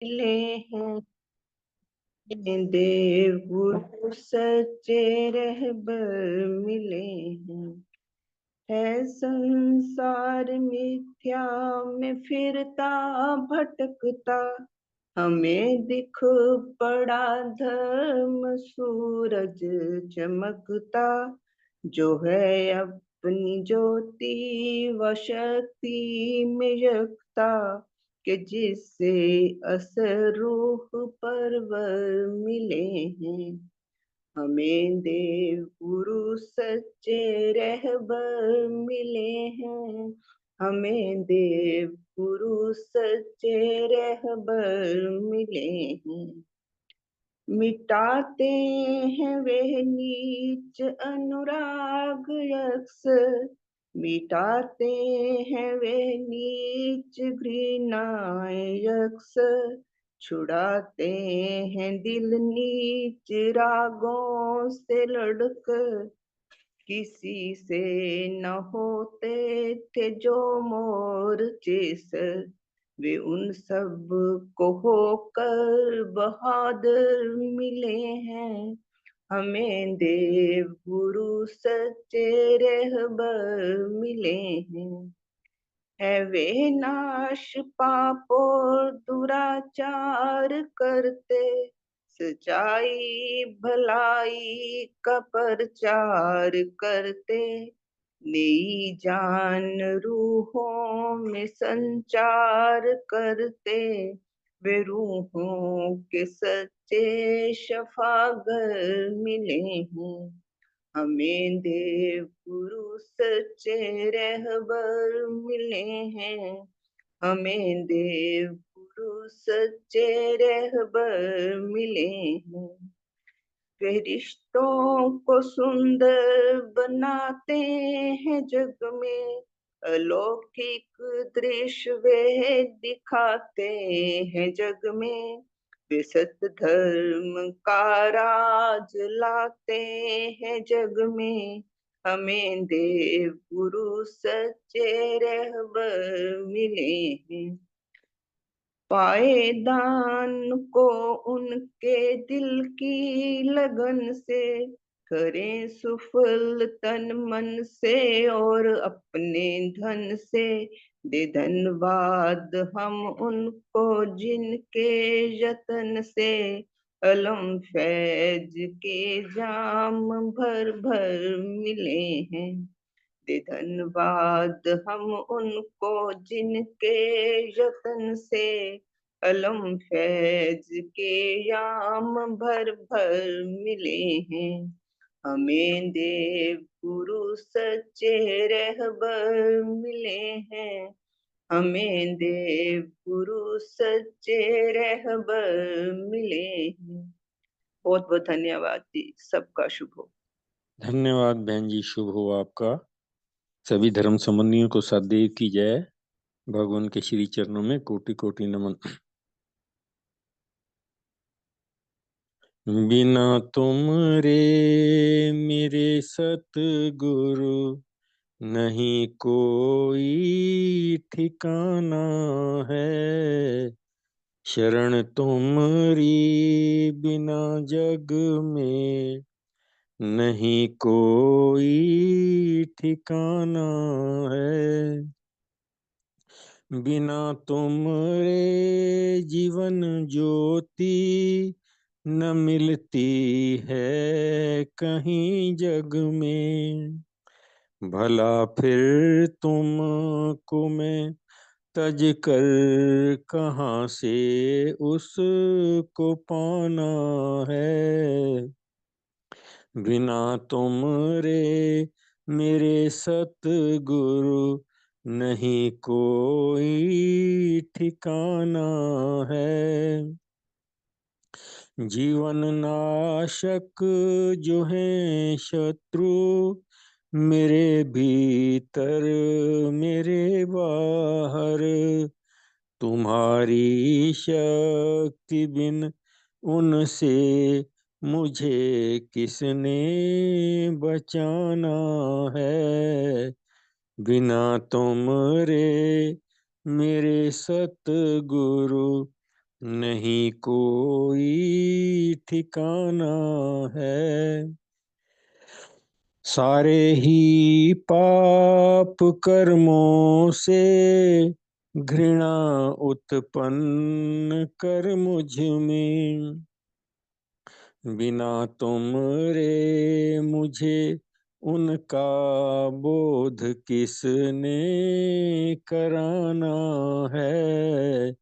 मिले हैं देव गुरु सच्चे रहबर मिले हैं। है संसार मिथ्या में फिरता भटकता, हमें दिख पड़ा धर्म सूरज चमकता। जो है अपनी ज्योति व शक्ति में यकता, कि जिससे असर रूह परवर मिले हैं। हमें देव गुरु सच्चे रहबर मिले हैं। हमें देव गुरु सच्चे रहबर मिले हैं। मिटाते हैं वे नीच अनुराग यक्ष, मिटाते हैं वे नीच घृणा यक्ष। छुड़ाते हैं दिल नीच रागों से लड़कर, किसी से न होते थे जो मोर चिस, वे उन सब को होकर बहादुर मिले हैं। हमें देव गुरु सच्चे रहबर मिले हैं। है वे नाश पाप और दुराचार करते, सच्चाई भलाई का प्रचार करते। नई जान रूहों में संचार करते, वे रूहों के सच्चे शफागर मिले हैं। हमें देव गुरु सच्चे रहबर मिले हैं। हमें देव गुरु सच्चे रहबर मिले हैं। वे रिश्तों को सुंदर बनाते हैं जग में, अलौकिक दृश्य वे दिखाते हैं जग में। वे सत्य धर्म का राज लाते हैं जग में। हमें देव गुरु सच्चे रहबर मिले हैं। पाए दान को उनके दिल की लगन से, करें सुफल तन मन से और अपने धन से। दे धन्यवाद हम उनको जिनके यतन से, अलम फैज के जाम भर भर मिले हैं। दे धन्यवाद हम उनको जिनके यतन से, अलम फैज के याम भर भर मिले हैं। हमें देव गुरु सच्चे रहबर मिले हैं। हमें देव गुरु सच्चे रहबर मिले हैं। बहुत बहुत धन्यवाद जी। सबका शुभ हो। धन्यवाद बहन जी, शुभ हो आपका। सभी धर्म संबंधियों को सदैव की जय। भगवान के श्री चरणों में कोटि कोटि नमन। बिना तुम रे मेरे सतगुरु, नहीं कोई ठिकाना है। शरण तुम्हारी बिना जग में, नहीं कोई ठिकाना है। बिना तुमरे जीवन ज्योति न मिलती है कहीं जग में। भला फिर तुमको मैं तज कर कहाँ से उसको पाना है। बिना तुमरे मेरे सतगुरु, नहीं कोई ठिकाना है। जीवन नाशक जो है शत्रु, मेरे भीतर मेरे बाहर। तुम्हारी शक्ति बिन उनसे मुझे किसने बचाना है। बिना तुमरे मेरे सतगुरु, नहीं कोई ठिकाना है। सारे ही पाप कर्मों से घृणा उत्पन्न कर मुझ में। बिना तुमरे मुझे उनका बोध किसने कराना है।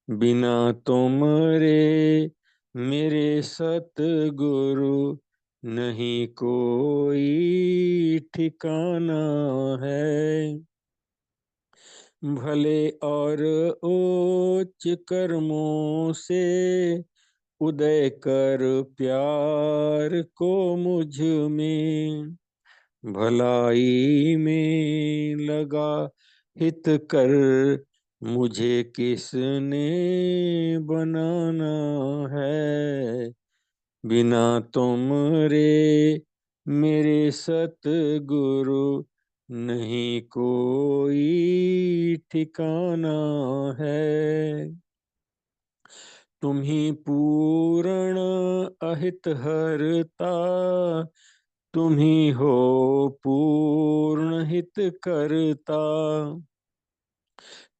बिना तुमरे मेरे सतगुरु नहीं कोई ठिकाना है। भले और उच्च कर्मों से उदय कर प्यार को मुझ में। भलाई में लगा हित कर मुझे किसने बनाना है। बिना तुमरे मेरे सतगुरु नहीं कोई ठिकाना है। तुम ही पूर्ण अहित हरता, तुम ही हो पूर्ण हित करता।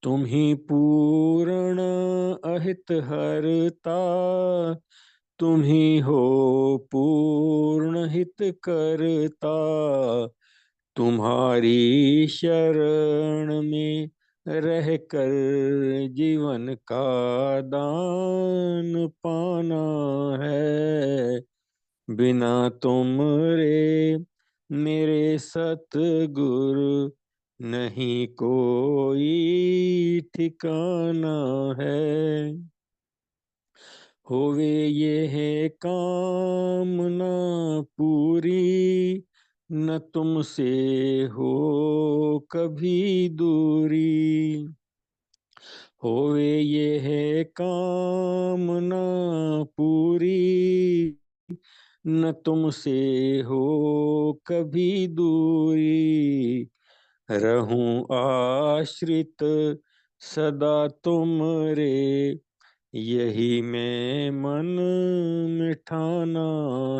तुम ही पूर्ण अहित हरता, तुम ही हो पूर्ण हित करता। तुम्हारी शरण में रह कर जीवन का दान पाना है। बिना तुमरे मेरे सतगुरु नहीं कोई ठिकाना है। होवे ये है कामना पूरी, न तुमसे हो कभी दूरी। होवे ये है कामना पूरी, न तुमसे हो कभी दूरी। रहूं आश्रित सदा तुमरे, यही मैं मन मिठाना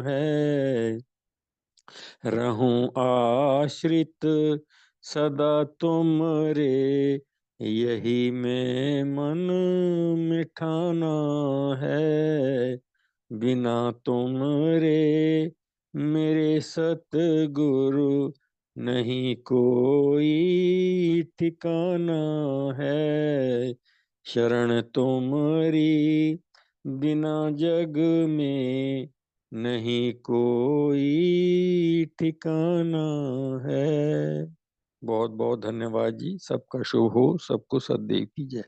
है। रहूं आश्रित सदा तुमरे, यही मैं मन मिठाना है। बिना तुमरे मेरे सतगुरु नहीं कोई ठिकाना है। शरण तुमरी बिना जग में नहीं कोई ठिकाना है। बहुत बहुत धन्यवाद जी। सबका शुभ हो, सबको सद्देव की जय।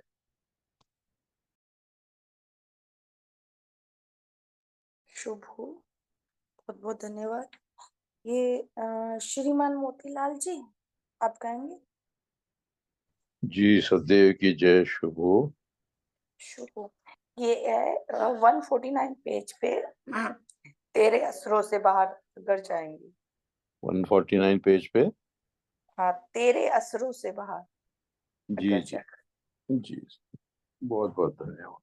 शुभ हो, बहुत बहुत धन्यवाद। ये श्रीमान मोतीलाल जी, आप गाएंगे? जी सदैव की जय। शुभ हो। शुभ हो। ये है 149 पेज पे तेरे असरों से बाहर अगर जाएंगे। 149 पेज पे। हाँ, तेरे असरों से बाहर जी अगर जी जाए। जी, बहुत बहुत धन्यवाद।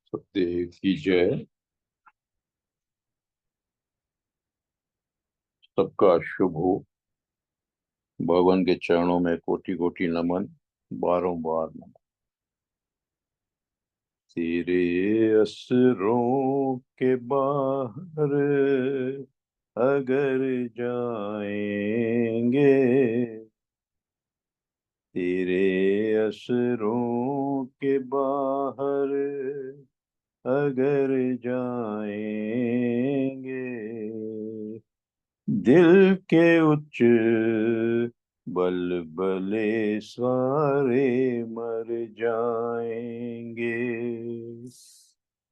सदैव की जय। सबका शुभ हो। भगवान के चरणों में कोटि कोटि नमन, बारंबार नमन। तेरे असरों के बाहर अगर जाएंगे, तेरे असरों के बाहर अगर जाएंगे, दिल के उच्च बल बले सारे मर जाएंगे।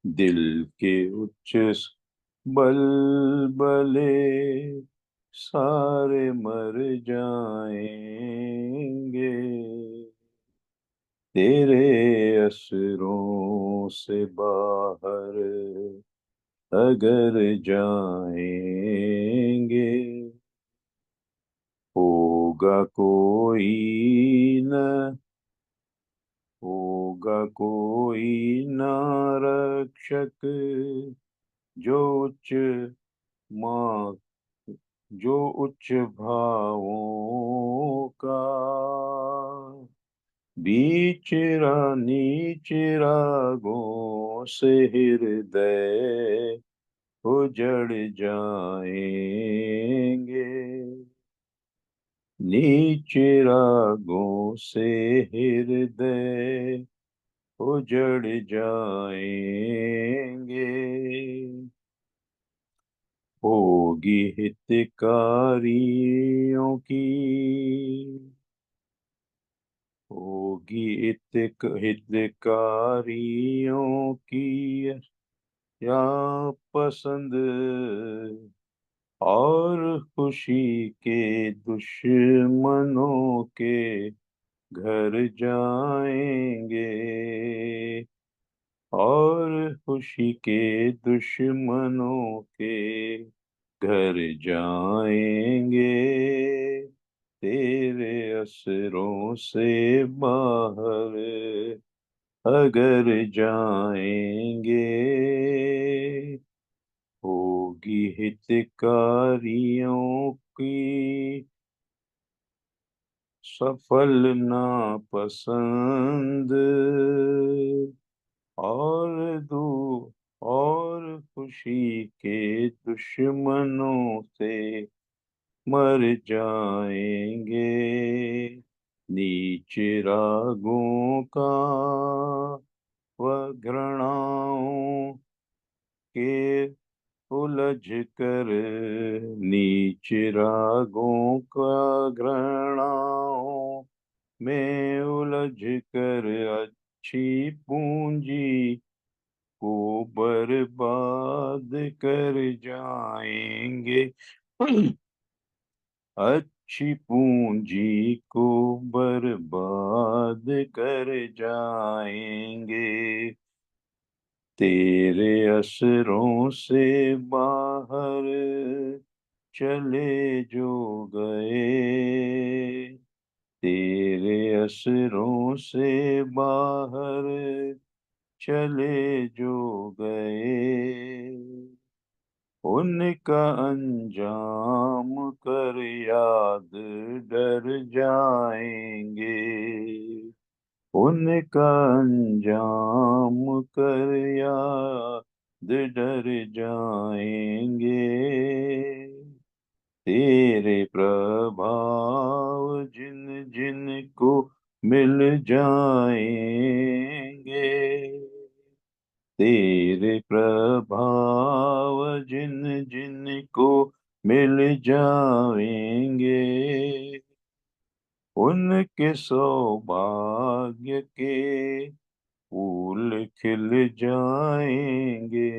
दिल के उच्च बलबले सारे मर जाएंगे, तेरे असरों से बाहर अगर जाएंगे। होगा कोई न होगा कोई न रक्षक, जो उच्च माँ जो उच्च भावों का बीच नीच रागों से हृदय उजड़ जाएंगे। नीच रागों से हृदय उजड़ जाएंगे। होगी हितकारियों की हितकारियों की या पसंद, और खुशी के दुश्मनों के घर जाएंगे। और खुशी के दुश्मनों के घर जाएंगे, तेरे असरों से बाहर अगर जाएंगे। होगी हितकारियों की सफल नापसंद, और और खुशी के दुश्मनों से मर जाएंगे। नीच रागों का व घृणाओं के उलझ कर, नीच रागों का घृणाओं में उलझ कर अच्छी पूंजी को बर्बाद कर जाएंगे। अच्छी पूंजी को बर्बाद कर जाएंगे। तेरे असरों से बाहर चले जो गए, तेरे असरों से बाहर चले जो गए, उनका अंजाम कर याद डर जाएंगे। उनका अंजाम कर याद डर जाएंगे। तेरे प्रभाव जिन जिन को मिल जाएंगे, तेरे प्रभाव जिन जिन को मिल जाएंगे, उनके सौभाग्य के फूल खिल जाएंगे।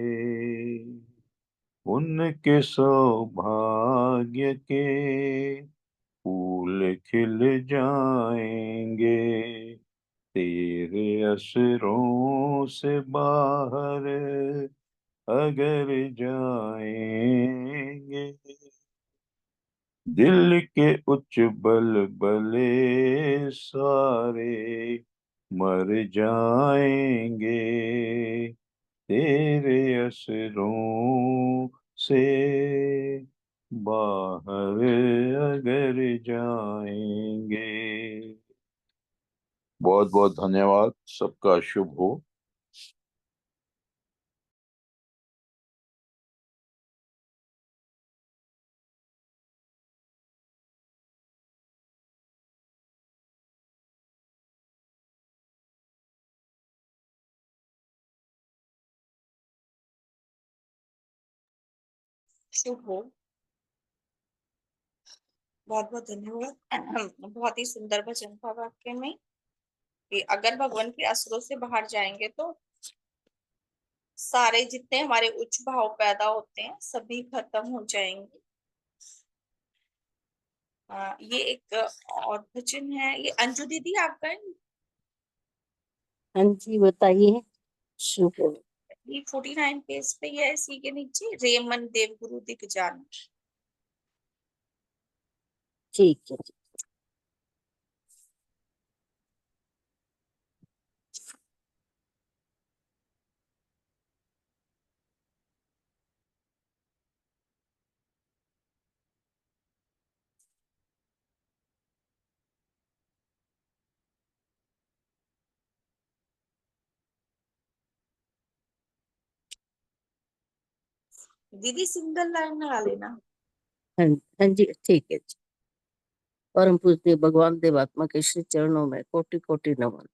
उनके सौभाग्य के फूल खिल जाएंगे। तेरे असरों से बाहर अगर जाएंगे, दिल के उच्च बलबले सारे मर जाएंगे, तेरे असरों से बाहर अगर जाएंगे। बहुत बहुत धन्यवाद। सबका शुभ हो। शुभ हो। बहुत बहुत धन्यवाद। बहुत ही सुंदर भजन था वाक्य में कि अगर भगवान के असुरों से बाहर जाएंगे तो सारे जितने हमारे उच्च भाव पैदा होते हैं सभी खत्म हो जाएंगे। ये एक और भजन है, ये अंजू दीदी आपका है। हाँ जी बताइए। शुभ हो। ये 49 पेज पे है, इसी के नीचे रे मन देव गुरु दिख जान। ठीक है जी। दीदी सिंगल लाइन लगा लेना। हाँ हाँ जी ठीक है जी। परम पूज्य भगवान देवात्मा के श्री चरणों में कोटि कोटि नमन।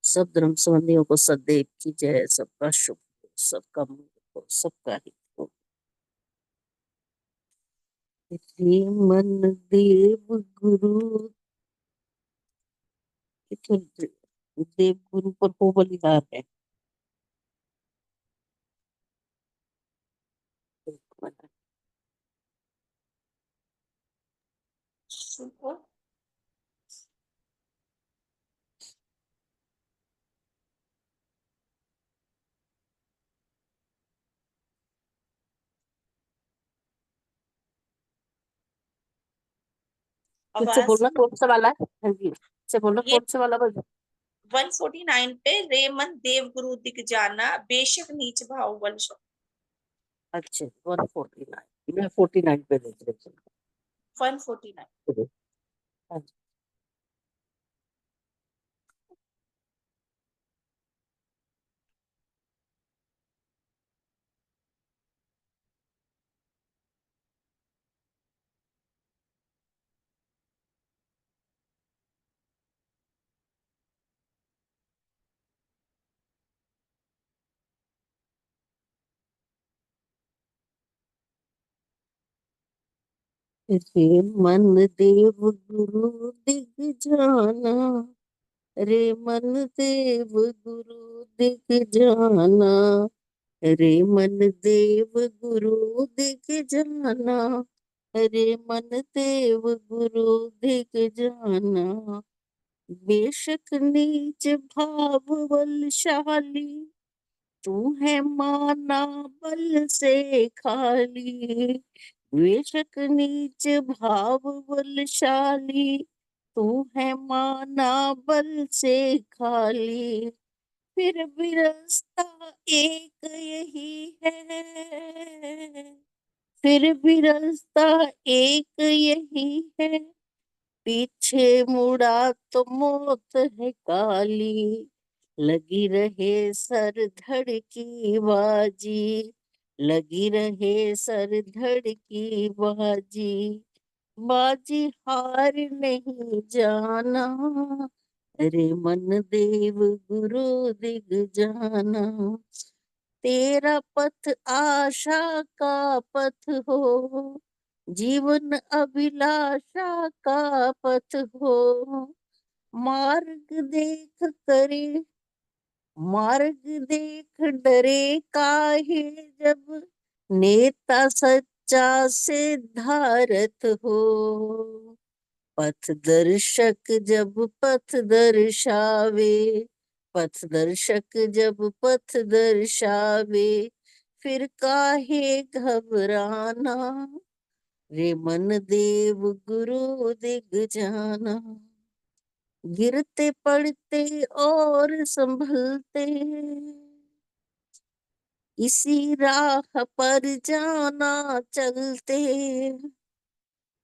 सब धर्म संबंधियों को सदैव की जय। सबका शुभ हो, सबका मंगल हो, सबका हित हो। श्री मन देव गुरु देव गुरु पर हो बलिहार है। एक मिनट। शुभ मुझसे आवाज बोलना कौन सा वाला है। हाँ जी मुझसे बोलना ये कौन सा वाला बजा। 149 पे रे मन देव गुरु दिख जाना बेशक नीच भाव बल। अच्छा 149 मैं 49 पे देख रही 149 हूँ। हाँ जी। रे मन देव गुरु दिग जाना। रे मन देव गुरु दिग जाना। रे मन देव गुरु दिग जाना। रे मन देव गुरु दिग जाना। बेशक नीच भाव बलशाली तू है माना बल से खाली। बेशक नीच भाव बलशाली तू है माना बल से खाली। फिर भी रास्ता एक यही है। फिर भी रास्ता एक यही है। पीछे मुड़ा तो मौत है काली। लगी रहे सर धड़ की बाजी। लगी रहे सर धड़ की बाजी। बाजी हार नहीं जाना। रे मन देव गुरु दिग जाना। तेरा पथ आशा का पथ हो। जीवन अभिलाषा का पथ हो। मार्ग देख करे मार्ग देख डरे काहे जब। नेता सच्चा सिद्धारथ हो। पथ दर्शक जब पथ दर्शावे। पथ दर्शक जब पथ दर्शावे। फिर काहे घबराना। रे मन देव गुरु दिग जाना। गिरते पड़ते और संभलते इसी राह पर जाना चलते।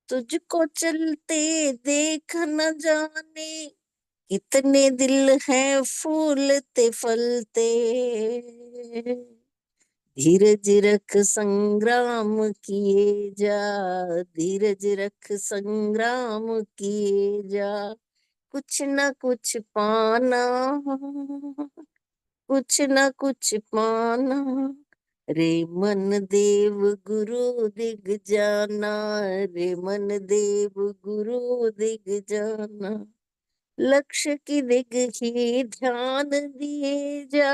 तुझको चलते देख न जाने कितने दिल हैं फूलते फलते। धीरज रख संग्राम किए जा। धीरज रख संग्राम किए जा। कुछ न कुछ पाना। कुछ न कुछ पाना। रे मन देव गुरु दिग जाना। रे मन देव गुरु दिग जाना। लक्ष्य की दिग ही ध्यान दिए जा।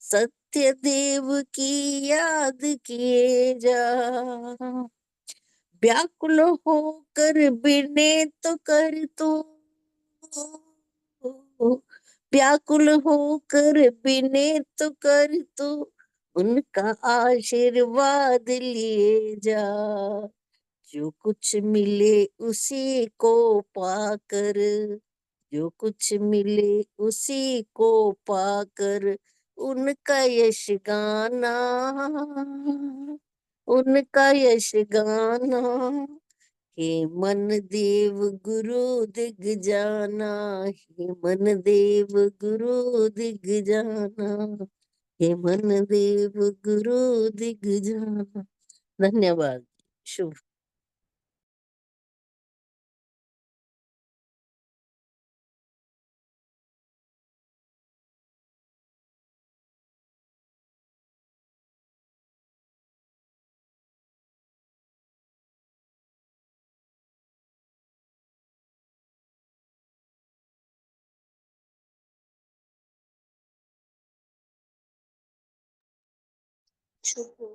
सत्य देव की याद किए जा, व्याकुल होकर बिने तो कर तू, व्याकुल होकर बिने तो कर तू, उनका आशीर्वाद लिए जा, जो कुछ मिले उसी को पाकर, जो कुछ मिले उसी को पाकर, उनका यश गाना, उनका यश गाना, हे मन देव गुरु दिग जाना, हे मन देव गुरु दिग जाना, हे मन देव गुरु दिग जाना। धन्यवाद। शुभ। शुभ हो।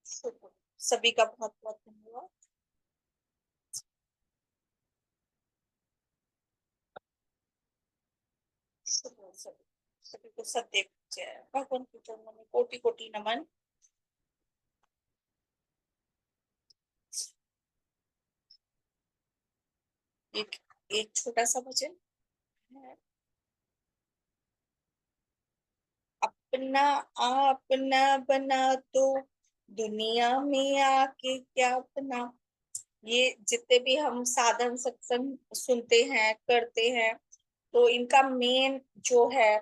शुभ हो। सभी का बहुत बहुत धन्यवाद। शुभ हो सभी, सभी को सदैव जय। भगवान के चरणों में कोटि कोटि नमन। एक छोटा सा भजन है। अपना आप न बना तो दुनिया में आके क्या अपना। ये जितने भी हम साधन सत्संग सुनते हैं करते हैं, तो इनका मेन जो है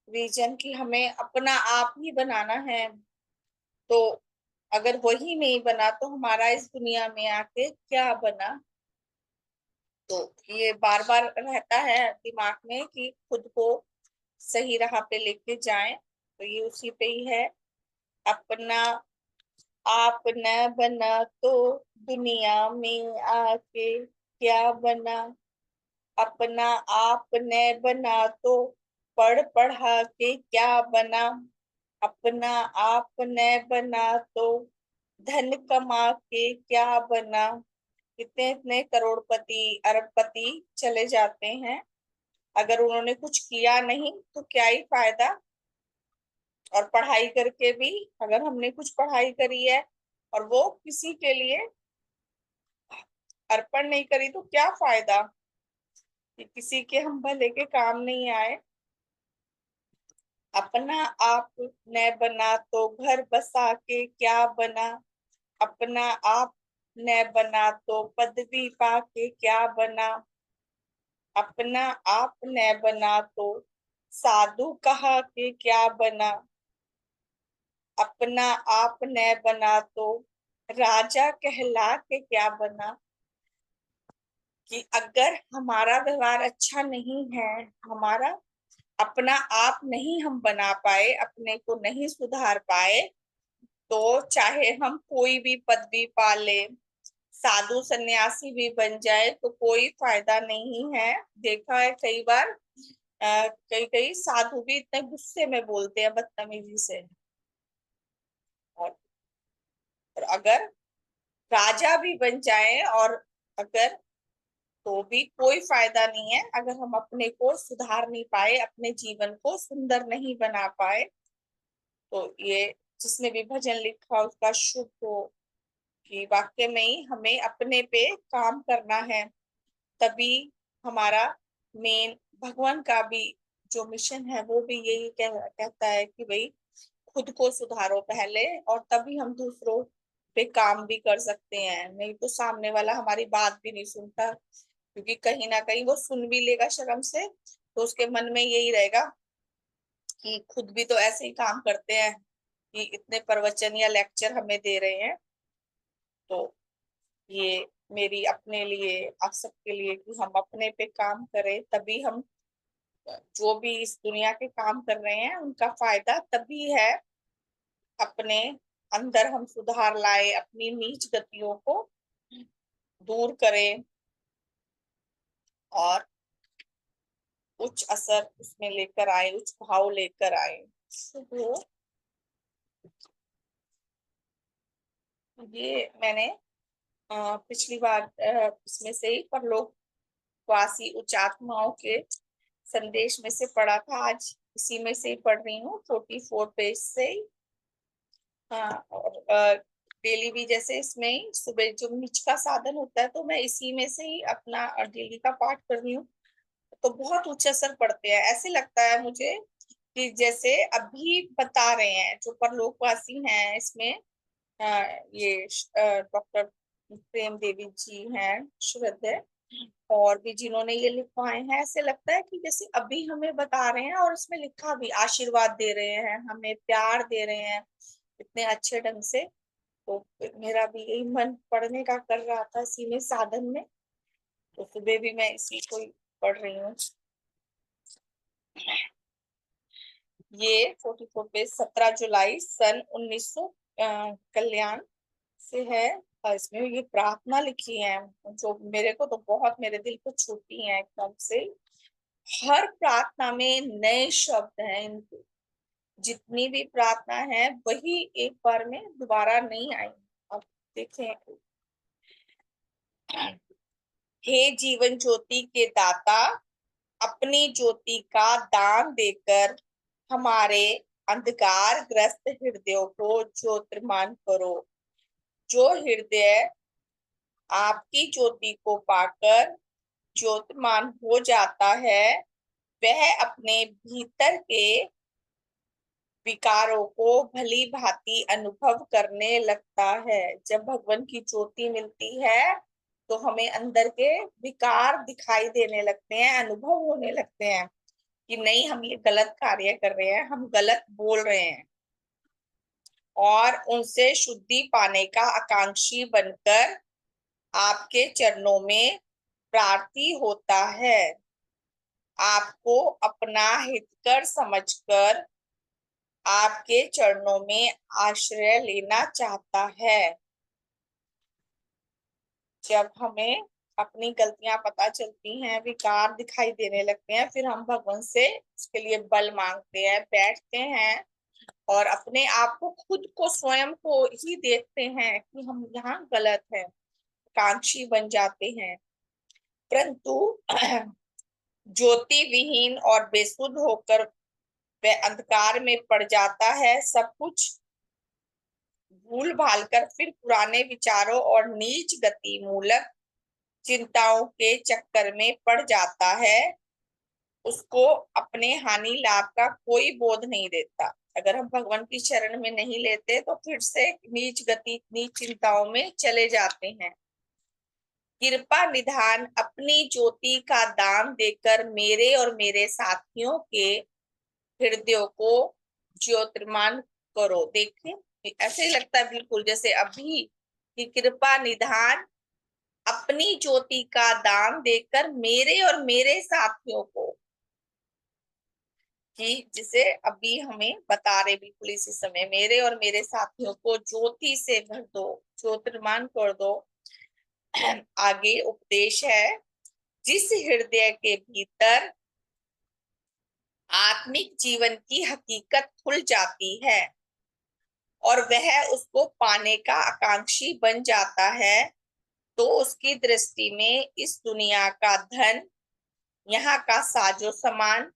रीजन कि हमें अपना आप ही बनाना है। तो अगर वही नहीं बना तो हमारा इस दुनिया में आके क्या बना। तो ये बार बार रहता है दिमाग में कि खुद को सही राह पे लेके जाएं। तो ये उसी पे ही है। अपना आप न बना तो दुनिया में आके क्या बना। अपना आप न बना तो पढ़ पढ़ा के क्या बना। अपना आप न बना तो धन कमा के क्या बना। इतने इतने करोड़पति अरबपति चले जाते हैं, अगर उन्होंने कुछ किया नहीं तो क्या ही फायदा। और पढ़ाई करके भी अगर हमने कुछ पढ़ाई करी है और वो किसी के लिए अर्पण नहीं करी तो क्या फायदा, कि किसी के हम भले के काम नहीं आए। अपना आप न बना तो घर बसा के क्या बना। अपना आप न बना तो पदवी पाके क्या बना। अपना आप न बना तो साधु कहा के क्या बना। अपना आप न बना तो राजा कहला के क्या बना। कि अगर हमारा व्यवहार अच्छा नहीं है, हमारा अपना आप नहीं हम बना पाए, अपने को नहीं सुधार पाए, तो चाहे हम कोई भी पदवी पा ले, साधु सन्यासी भी बन जाए तो कोई फायदा नहीं है। देखा है कई बार कई कई साधु भी इतने गुस्से में बोलते हैं बदतमीजी से। और अगर राजा भी बन जाए और अगर, तो भी कोई फायदा नहीं है अगर हम अपने को सुधार नहीं पाए, अपने जीवन को सुंदर नहीं बना पाए। तो ये जिसने भी भजन लिखा उसका शुभ हो कि वाक्य में ही हमें अपने पे काम करना है। तभी हमारा मेन भगवान का भी जो मिशन है वो भी यही कहता है कि भाई खुद को सुधारो पहले, और तभी हम दूसरों पे काम भी कर सकते हैं। नहीं तो सामने वाला हमारी बात भी नहीं सुनता, क्योंकि कहीं ना कहीं वो सुन भी लेगा शर्म से, तो उसके मन में यही रहेगा कि खुद भी तो ऐसे ही काम करते हैं कि इतने प्रवचन या लेक्चर हमें दे रहे हैं। तो ये मेरी अपने लिए आप सबके लिए कि हम अपने पे काम करें, तभी हम जो भी इस दुनिया के काम कर रहे हैं उनका फायदा तभी है। अपने अंदर हम सुधार लाए, अपनी नीच गतियों को दूर करें, और उच्च असर उसमें लेकर आए, उच्च भाव लेकर आए। शुभ हो। ये मैंने पिछली बार इसमें से ही परलोकवासी उच्च आत्माओं के संदेश में से पढ़ा था, आज इसी में से ही पढ़ रही हूँ, 44 पेज से ही। हाँ, और डेली भी जैसे इसमें सुबह जो निज का साधन होता है, तो मैं इसी में से ही अपना डेली का पाठ कर रही हूँ। तो बहुत उच्च असर पड़ते हैं। ऐसे लगता है मुझे कि जैसे अभी बता रहे हैं जो परलोकवासी हैं इसमें, ये डॉक्टर प्रेम देवी जी हैं, श्रद्धेय, और भी जिन्होंने ये लिखवाए हैं, ऐसे लगता है कि जैसे अभी हमें बता रहे हैं, और उसमें लिखा भी आशीर्वाद दे रहे हैं, हमें प्यार दे रहे हैं इतने अच्छे ढंग से। तो मेरा भी यही मन पढ़ने का कर रहा था इसी में साधन में, तो सुबह भी मैं इसी को ही पढ़ रही हूँ। ये 44 पेज 17 जुलाई सन 1900 कल्याण से है। और इसमें ये प्रार्थना लिखी है जो मेरे को तो बहुत मेरे दिल को छूती है एकदम से। हर प्रार्थना में नए शब्द हैं, इनके जितनी भी प्रार्थना है वही एक बार में दोबारा नहीं आई। अब देखें, हे जीवन ज्योति के दाता, अपनी ज्योति का दान देकर हमारे अंधकार ग्रस्त हृदयों को ज्योतिर्मान करो। जो हृदय आपकी ज्योति को पाकर ज्योतिर्मान हो जाता है, वह अपने भीतर के विकारों को भली भांति अनुभव करने लगता है। जब भगवान की ज्योति मिलती है तो हमें अंदर के विकार दिखाई देने लगते हैं, अनुभव होने लगते हैं कि नहीं, हम ये गलत कार्य कर रहे हैं, हम गलत बोल रहे हैं, और उनसे शुद्धि पाने का आकांक्षी बनकर आपके चरणों में प्रार्थी होता है। आपको अपना हितकर समझकर आपके चरणों में आश्रय लेना चाहता है। जब हमें अपनी गलतियां पता चलती हैं, विकार दिखाई देने लगते हैं, फिर हम भगवान से इसके लिए बल मांगते हैं, बैठते हैं और अपने आप को, खुद को, स्वयं को ही देखते हैं कि हम यहाँ गलत हैं, कांक्षी बन जाते हैं। परंतु ज्योति विहीन और बेसुध होकर वह अंधकार में पड़ जाता है, सब कुछ भूल भाल कर फिर पुराने विचारों और नीच गति मूलक चिंताओं के चक्कर में पड़ जाता है। उसको अपने हानि लाभ का कोई बोध नहीं देता। अगर हम भगवान की शरण में नहीं लेते तो फिर से नीच गति, नीच चिंताओं में चले जाते हैं। कृपा निधान अपनी ज्योति का दान देकर मेरे और मेरे साथियों के हृदयों को ज्योतिर्मान करो। देखिए, ऐसे ही लगता है बिल्कुल जैसे अभी कि कृपा निधान अपनी ज्योति का दान देकर मेरे और मेरे साथियों को, कि जिसे अभी हमें बता रहे बिल्कुल इसी समय, मेरे और मेरे साथियों को ज्योति से भर दो, ज्योतिर्मान कर दो। आगे उपदेश है, जिस हृदय के भीतर आत्मिक जीवन की हकीकत खुल जाती है और वह उसको पाने का आकांक्षी बन जाता है, तो उसकी दृष्टि में इस दुनिया का धन, यहाँ का साजो सामान,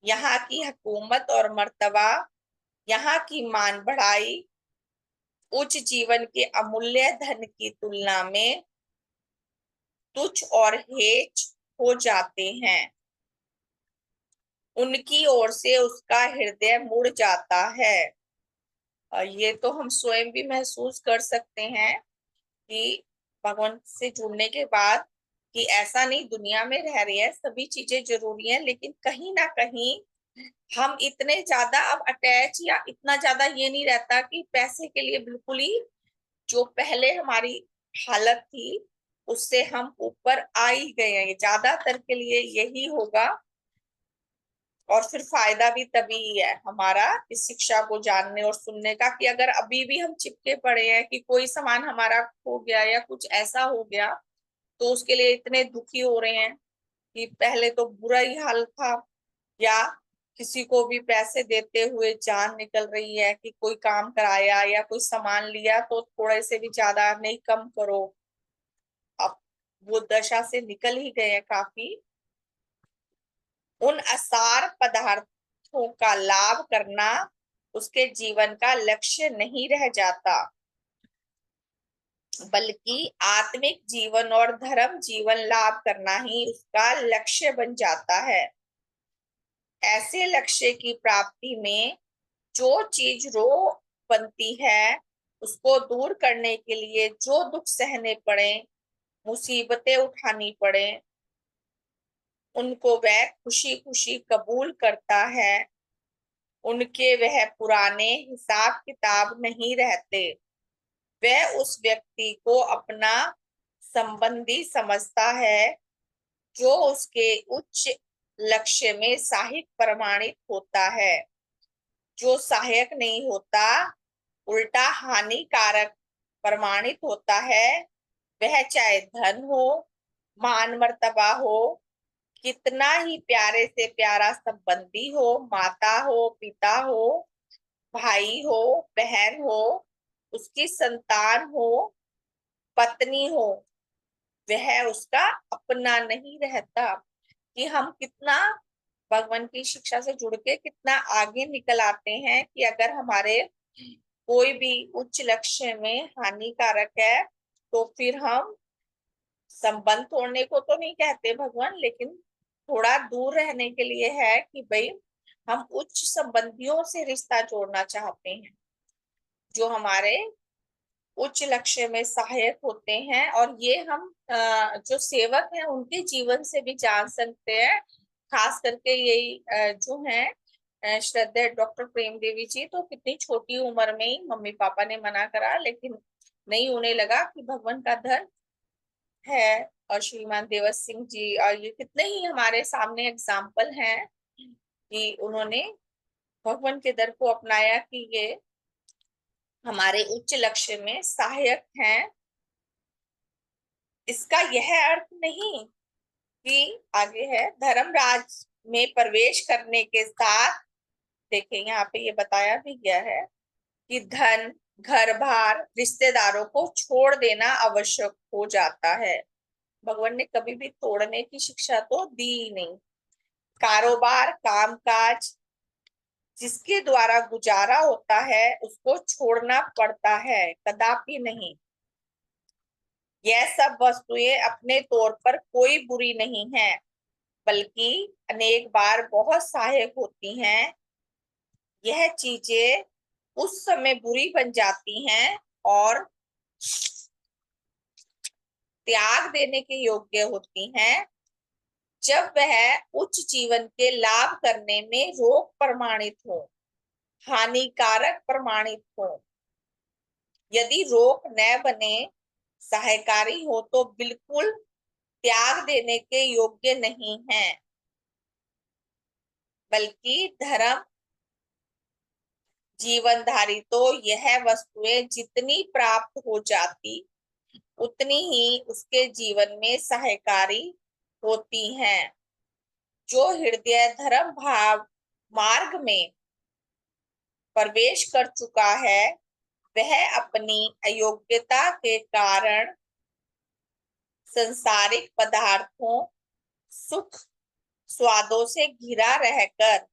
यहाँ की हुकूमत और मर्तबा, यहाँ की मान बढ़ाई उच्च जीवन के अमूल्य धन की तुलना में तुच्छ और हेच हो जाते हैं। उनकी ओर से उसका हृदय मुड़ जाता है। ये तो हम स्वयं भी महसूस कर सकते हैं कि भगवान से जुड़ने के बाद, कि ऐसा नहीं दुनिया में रह रही है, सभी चीजें जरूरी हैं, लेकिन कहीं ना कहीं हम इतने ज्यादा अब अटैच, या इतना ज्यादा ये नहीं रहता कि पैसे के लिए बिल्कुल ही जो पहले हमारी हालत थी उससे हम ऊपर आ ही गए हैं। ज्यादातर के लिए यही होगा, और फिर फायदा भी तभी ही है हमारा इस शिक्षा को जानने और सुनने का, कि अगर अभी भी हम चिपके पड़े हैं कि कोई सामान हमारा खो गया या कुछ ऐसा हो गया, तो उसके लिए इतने दुखी हो रहे हैं कि पहले तो बुरा ही हाल था, या किसी को भी पैसे देते हुए जान निकल रही है कि कोई काम कराया या कोई सामान लिया तो थोड़े से भी ज्यादा नहीं, कम करो। अब वो दशा से निकल ही गए हैं काफी। उन असार पदार्थों का लाभ करना उसके जीवन का लक्ष्य नहीं रह जाता, बल्कि आत्मिक जीवन और धर्म जीवन लाभ करना ही उसका लक्ष्य बन जाता है। ऐसे लक्ष्य की प्राप्ति में जो चीज रोक बनती है, उसको दूर करने के लिए जो दुख सहने पड़े, मुसीबतें उठानी पड़े, उनको वह खुशी खुशी कबूल करता है। उनके वह पुराने हिसाब किताब नहीं रहते। वह उस व्यक्ति को अपना संबंधी समझता है जो उसके उच्च लक्ष्य में सहायक प्रमाणित होता है। जो सहायक नहीं होता, उल्टा हानिकारक प्रमाणित होता है, वह चाहे धन हो, मान मर्तबा हो, कितना ही प्यारे से प्यारा संबंधी हो, माता हो, पिता हो, भाई हो, बहन हो, उसकी संतान हो, पत्नी हो, वह उसका अपना नहीं रहता। कि हम कितना भगवान की शिक्षा से जुड़ के कितना आगे निकल आते हैं कि अगर हमारे कोई भी उच्च लक्ष्य में हानिकारक है तो फिर हम संबंध तोड़ने को तो नहीं कहते भगवान, लेकिन थोड़ा दूर रहने के लिए है कि भाई हम उच्च संबंधियों से रिश्ता जोड़ना चाहते हैं जो हमारे उच्च लक्ष्य में सहायक होते हैं। और ये हम जो सेवक हैं उनके जीवन से भी जान सकते हैं। खास करके यही जो है श्रद्धेय डॉक्टर प्रेम देवी जी, तो कितनी छोटी उम्र में ही मम्मी पापा ने मना करा, लेकिन नहीं, उन्हें लगा कि भगवान का धर्म है। और श्रीमान देवर सिंह जी और ये कितने ही हमारे सामने एग्जाम्पल हैं कि उन्होंने भगवान के दर को अपनाया कि ये हमारे उच्च लक्ष्य में सहायक हैं। इसका यह अर्थ नहीं कि आगे है धर्मराज में प्रवेश करने के साथ, देखें यहाँ पे ये बताया भी गया है कि धन, घर बार, रिश्तेदारों को छोड़ देना आवश्यक हो जाता है। भगवान ने कभी भी तोड़ने की शिक्षा तो दी ही नहीं। कारोबार, कामकाज जिसके द्वारा गुजारा होता है उसको छोड़ना पड़ता है, कदापि नहीं। यह सब वस्तुएं अपने तौर पर कोई बुरी नहीं है, बल्कि अनेक बार बहुत सहायक होती हैं। यह चीजें उस समय बुरी बन जाती हैं और त्याग देने के योग्य होती हैं जब वह उच्च जीवन के लाभ करने में रोग प्रमाणित हो, हानिकारक प्रमाणित हो। यदि रोग न बने, सहायकारी हो तो बिल्कुल त्याग देने के योग्य नहीं है, बल्कि धर्म जीवनधारी तो यह वस्तुएं जितनी प्राप्त हो जाती उतनी ही उसके जीवन में सहायकारी होती हैं। जो हृदय धर्म भाव मार्ग में प्रवेश कर चुका है, वह अपनी अयोग्यता के कारण संसारिक पदार्थों, सुख स्वादों से घिरा रहकर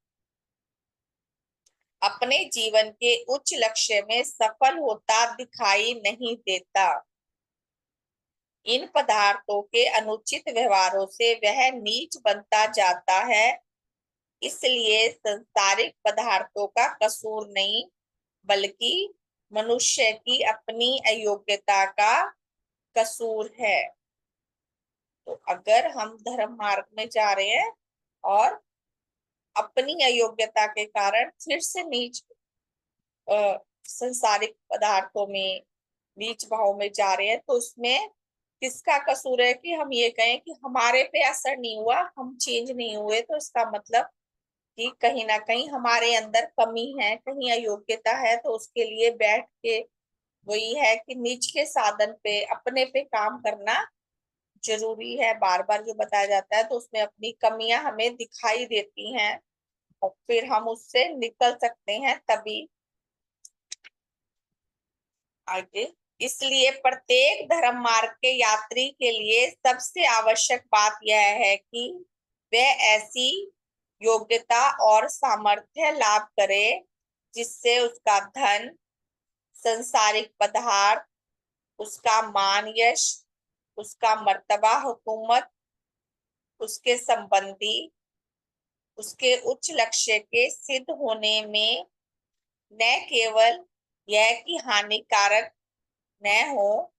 अपने जीवन के उच्च लक्ष्य में सफल होता दिखाई नहीं देता। इन पदार्थों के अनुचित व्यवहारों से वह नीच बनता जाता है। इसलिए संसारिक पदार्थों का कसूर नहीं, बल्कि मनुष्य की अपनी अयोग्यता का कसूर है। तो अगर हम धर्म मार्ग में जा रहे हैं और अपनी अयोग्यता के कारण फिर से नीच संसारिक पदार्थों में, नीच भाव में जा रहे हैं, तो उसमें किसका कसूर है कि हम ये कहें कि हमारे पे असर नहीं हुआ, हम चेंज नहीं हुए, तो इसका मतलब कि कहीं ना कहीं हमारे अंदर कमी है, कहीं अयोग्यता है। तो उसके लिए बैठ के वही है कि नीच के साधन पे अपने पे काम करना जरूरी है, बार बार जो बताया जाता है, तो उसमें अपनी कमियां हमें दिखाई देती हैं और फिर हम उससे निकल सकते हैं तभी। आगे, इसलिए प्रत्येक धर्म मार्ग के यात्री के लिए सबसे आवश्यक बात यह है कि वह ऐसी योग्यता और सामर्थ्य लाभ करे जिससे उसका धन, संसारिक पदार्थ, उसका मान यश, उसका मर्तबा, हुकूमत, उसके संबंधी, उसके उच्च लक्ष्य के सिद्ध होने में न केवल यह कि हानिकारक न हो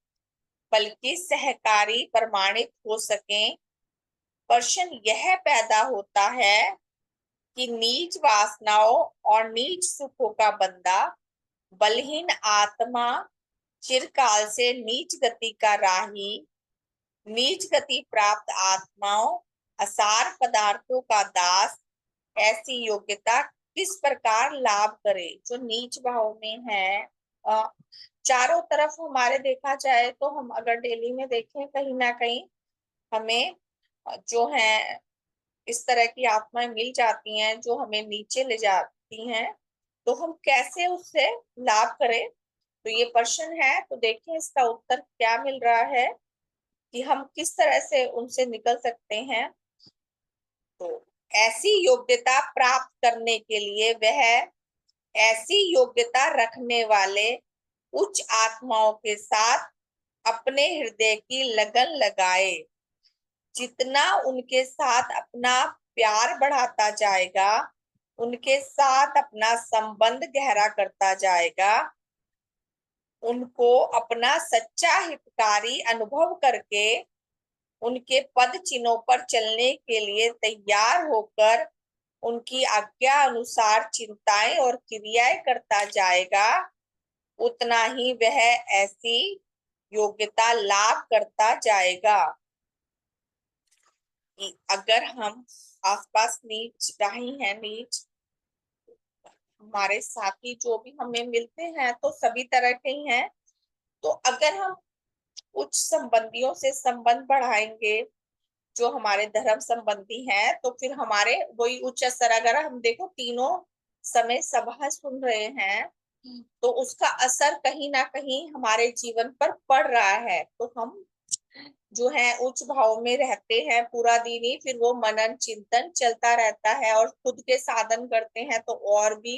बल्कि सहकारी प्रमाणित हो सके। प्रश्न यह पैदा होता है कि नीच वासनाओं और नीच सुखों का बंदा, बलहीन आत्मा, चिरकाल से नीच गति का राही, नीच गति प्राप्त आत्माओं, असार पदार्थों का दास, ऐसी योग्यता किस प्रकार लाभ करे जो नीच भाव में है। चारों तरफ हमारे देखा जाए तो हम अगर डेली में देखें, कहीं ना कहीं हमें जो है इस तरह की आत्माएं मिल जाती हैं जो हमें नीचे ले जाती हैं, तो हम कैसे उससे लाभ करें। तो ये प्रश्न है, तो देखिए इसका उत्तर क्या मिल रहा है कि हम किस तरह से उनसे निकल सकते हैं। तो ऐसी योग्यता प्राप्त करने के लिए वह ऐसी योग्यता रखने वाले उच्च आत्माओं के साथ अपने हृदय की लगन लगाए। जितना उनके साथ अपना प्यार बढ़ाता जाएगा, उनके साथ अपना संबंध गहरा करता जाएगा, उनको अपना सच्चा हितकारी अनुभव करके उनके पद चिन्हों पर चलने के लिए तैयार होकर उनकी आज्ञा अनुसार चिंताएं और क्रियाएं करता जाएगा, उतना ही वह ऐसी योग्यता लाभ करता जाएगा। अगर हम आसपास नीच राही हैं, नीच हमारे साथी जो भी हमें मिलते हैं तो सभी तरह के ही हैं, तो अगर हम उच्च संबंधियों से संबंध बढ़ाएंगे जो हमारे धर्म संबंधी हैं, तो फिर हमारे वही उच्च असर, अगर हम देखो तीनों समय सभा सुन रहे हैं तो उसका असर कहीं ना कहीं हमारे जीवन पर पड़ रहा है। तो हम जो है उच्च भाव में रहते हैं पूरा दिन ही, फिर वो मनन चिंतन चलता रहता है और खुद के साधन करते हैं तो और भी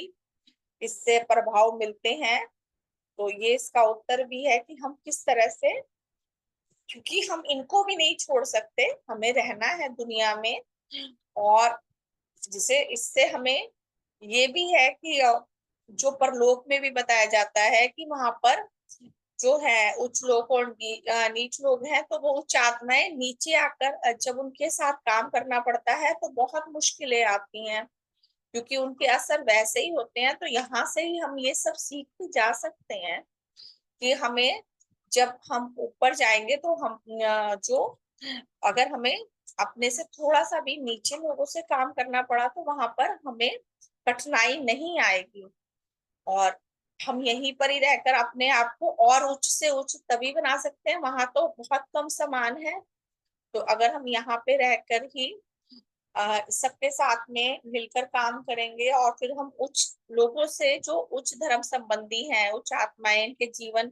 इससे प्रभाव मिलते हैं। तो ये इसका उत्तर भी है कि हम किस तरह से, क्योंकि हम इनको भी नहीं छोड़ सकते, हमें रहना है दुनिया में। और जिसे इससे हमें ये भी है कि जो परलोक में भी बताया जाता है कि वहां पर जो है उच्च लोग और नीच लोग हैं, तो वो उच्च आत्माएं नीचे आकर जब उनके साथ काम करना पड़ता है तो बहुत मुश्किलें आती हैं, क्योंकि उनके असर वैसे ही होते हैं। तो यहाँ से ही हम ये सब सीख के जा सकते हैं कि हमें जब हम ऊपर जाएंगे तो हम जो अगर हमें अपने से थोड़ा सा भी नीचे लोगों से काम करना पड़ा तो वहां पर हमें कठिनाई नहीं आएगी, और हम यहीं पर ही रहकर अपने आप को और उच्च से उच्च तभी बना सकते हैं, वहां तो बहुत कम समान है। तो अगर हम यहाँ पे रहकर ही सबके साथ में मिलकर काम करेंगे और फिर हम उच्च लोगों से जो उच्च धर्म संबंधी हैं, उच्च आत्माएं के जीवन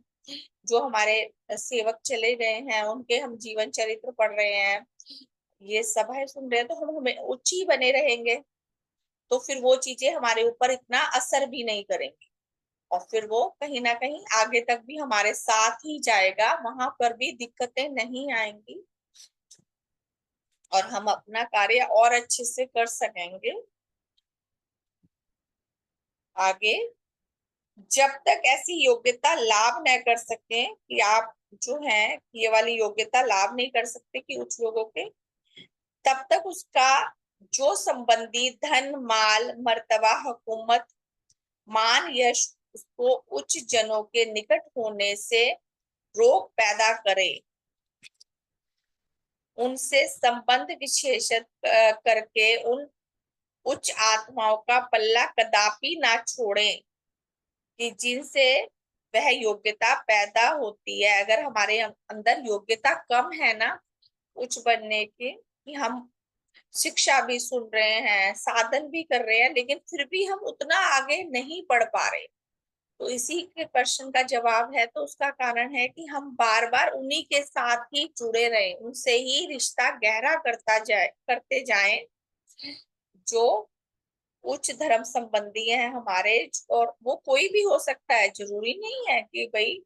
जो हमारे सेवक चले गए हैं उनके हम जीवन चरित्र पढ़ रहे हैं, ये सब है सुन रहे हैं, तो हम हमें उच्च ही बने रहेंगे, तो फिर वो चीजें हमारे ऊपर इतना असर भी नहीं करेंगी और फिर वो कहीं ना कहीं आगे तक भी हमारे साथ ही जाएगा, वहां पर भी दिक्कतें नहीं आएंगी और हम अपना कार्य और अच्छे से कर सकेंगे। आगे, जब तक ऐसी योग्यता लाभ न कर सके कि आप जो है ये वाली योग्यता लाभ नहीं कर सकते कि उच्च लोगों के, तब तक उसका जो संबंधी धन, माल, मर्तबा, हुकूमत, मान, यश उसको उच्च जनों के निकट होने से रोक पैदा करे, उनसे संबंध विशेषित करके उन उच्च आत्माओं का पल्ला कदापि ना छोड़े कि जिनसे वह योग्यता पैदा होती है। अगर हमारे अंदर योग्यता कम है ना, उच्च बनने की, कि हम शिक्षा भी सुन रहे हैं, साधन भी कर रहे हैं, लेकिन फिर भी हम उतना आगे नहीं बढ़ पा रहे। तो इसी के प्रश्न का जवाब है, तो उसका कारण है कि हम बार बार उन्हीं के साथ ही जुड़े रहे, उनसे ही रिश्ता गहरा करते जाएं, जो उच्च धर्म संबंधी है हमारे। और वो कोई भी हो सकता है, जरूरी नहीं है कि भाई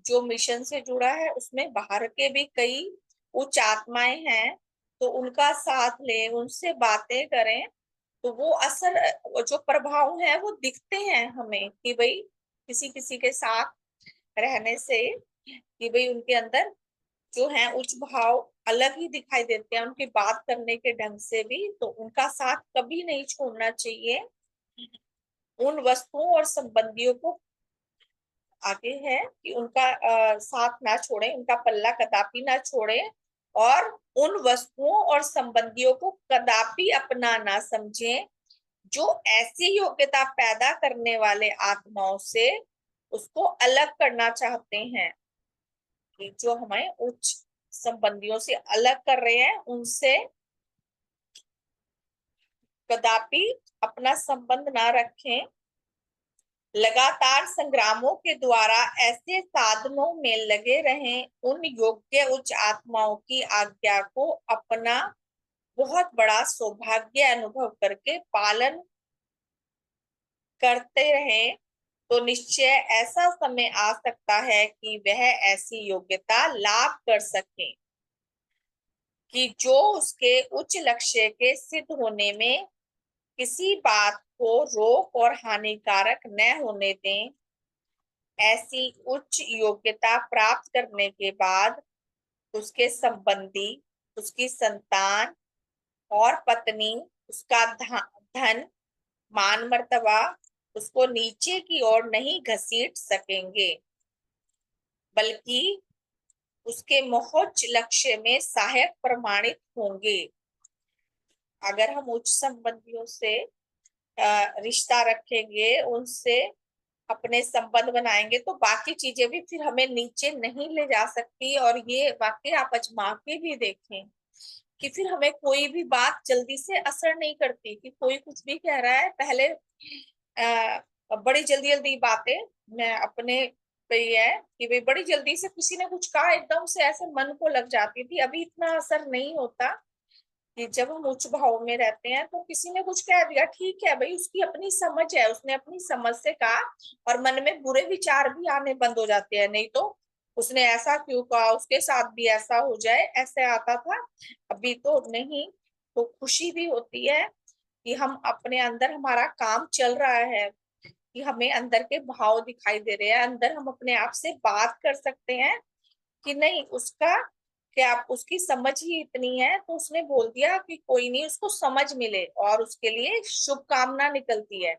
जो मिशन से जुड़ा है उसमें बाहर के भी कई उच्च आत्माएं हैं, तो उनका साथ लें, उनसे बातें करें, तो वो असर, जो प्रभाव है वो दिखते हैं हमें, कि भाई किसी किसी के साथ रहने से, कि भाई उनके अंदर जो है उच्च भाव अलग ही दिखाई देते हैं, उनकी बात करने के ढंग से भी। तो उनका साथ कभी नहीं छोड़ना चाहिए। उन वस्तुओं और संबंधियों को, आगे है कि उनका साथ ना छोड़े, उनका पल्ला कदापि ना छोड़े, और उन वस्तुओं और संबंधियों को कदापि अपना ना समझें जो ऐसी योग्यता पैदा करने वाले आत्माओं से उसको अलग करना चाहते हैं। कि जो हमें उच्च संबंधियों से अलग कर रहे हैं, उनसे कदापि अपना संबंध ना रखें। लगातार संग्रामों के द्वारा ऐसे साधनों में लगे रहें, उन योग्य उच्च आत्माओं की आज्ञा को अपना बहुत बड़ा सौभाग्य अनुभव करके पालन करते रहें, तो निश्चय ऐसा समय आ सकता है कि वह ऐसी योग्यता लाभ कर सके कि जो उसके उच्च लक्ष्य के सिद्ध होने में किसी बात को रोक और हानिकारक न होने दें। ऐसी उच्च योग्यता प्राप्त करने के बाद उसके संबंधी, उसकी संतान और पत्नी, उसका धन, मान मर्तबा उसको नीचे की ओर नहीं घसीट सकेंगे, बल्कि उसके मोहोच्च लक्ष्य में सहायक प्रमाणित होंगे। अगर हम उच्च संबंधियों से रिश्ता रखेंगे, उनसे अपने संबंध बनाएंगे, तो बाकी चीजें भी फिर हमें नीचे नहीं ले जा सकती। और ये वाकई आप आजमा के भी देखें कि फिर हमें कोई भी बात जल्दी से असर नहीं करती। कि कोई कुछ भी कह रहा है, पहले बड़ी जल्दी जल्दी बातें, मैं अपने पे ही है कि भाई बड़ी जल्दी से किसी ने कुछ कहा, एकदम से ऐसे मन को लग जाती थी। अभी इतना असर नहीं होता। कि जब हम उच्च भाव में रहते हैं, तो किसी ने कुछ कह दिया, ठीक है भाई, उसकी अपनी समझ है, उसने अपनी समझ से कहा, और मन में बुरे विचार भी आने बंद हो जाते हैं। नहीं तो उसने ऐसा क्यों कहा, उसके साथ भी ऐसा हो जाए, ऐसे आता था, अभी तो नहीं। तो खुशी भी होती है कि हम अपने अंदर, हमारा काम चल रहा है, कि हमें अंदर के भाव दिखाई दे रहे हैं, अंदर हम अपने आप से बात कर सकते हैं कि नहीं, उसका क्या, उसकी समझ ही इतनी है, तो उसने बोल दिया कि कोई नहीं, उसको समझ मिले, और उसके लिए शुभकामना निकलती है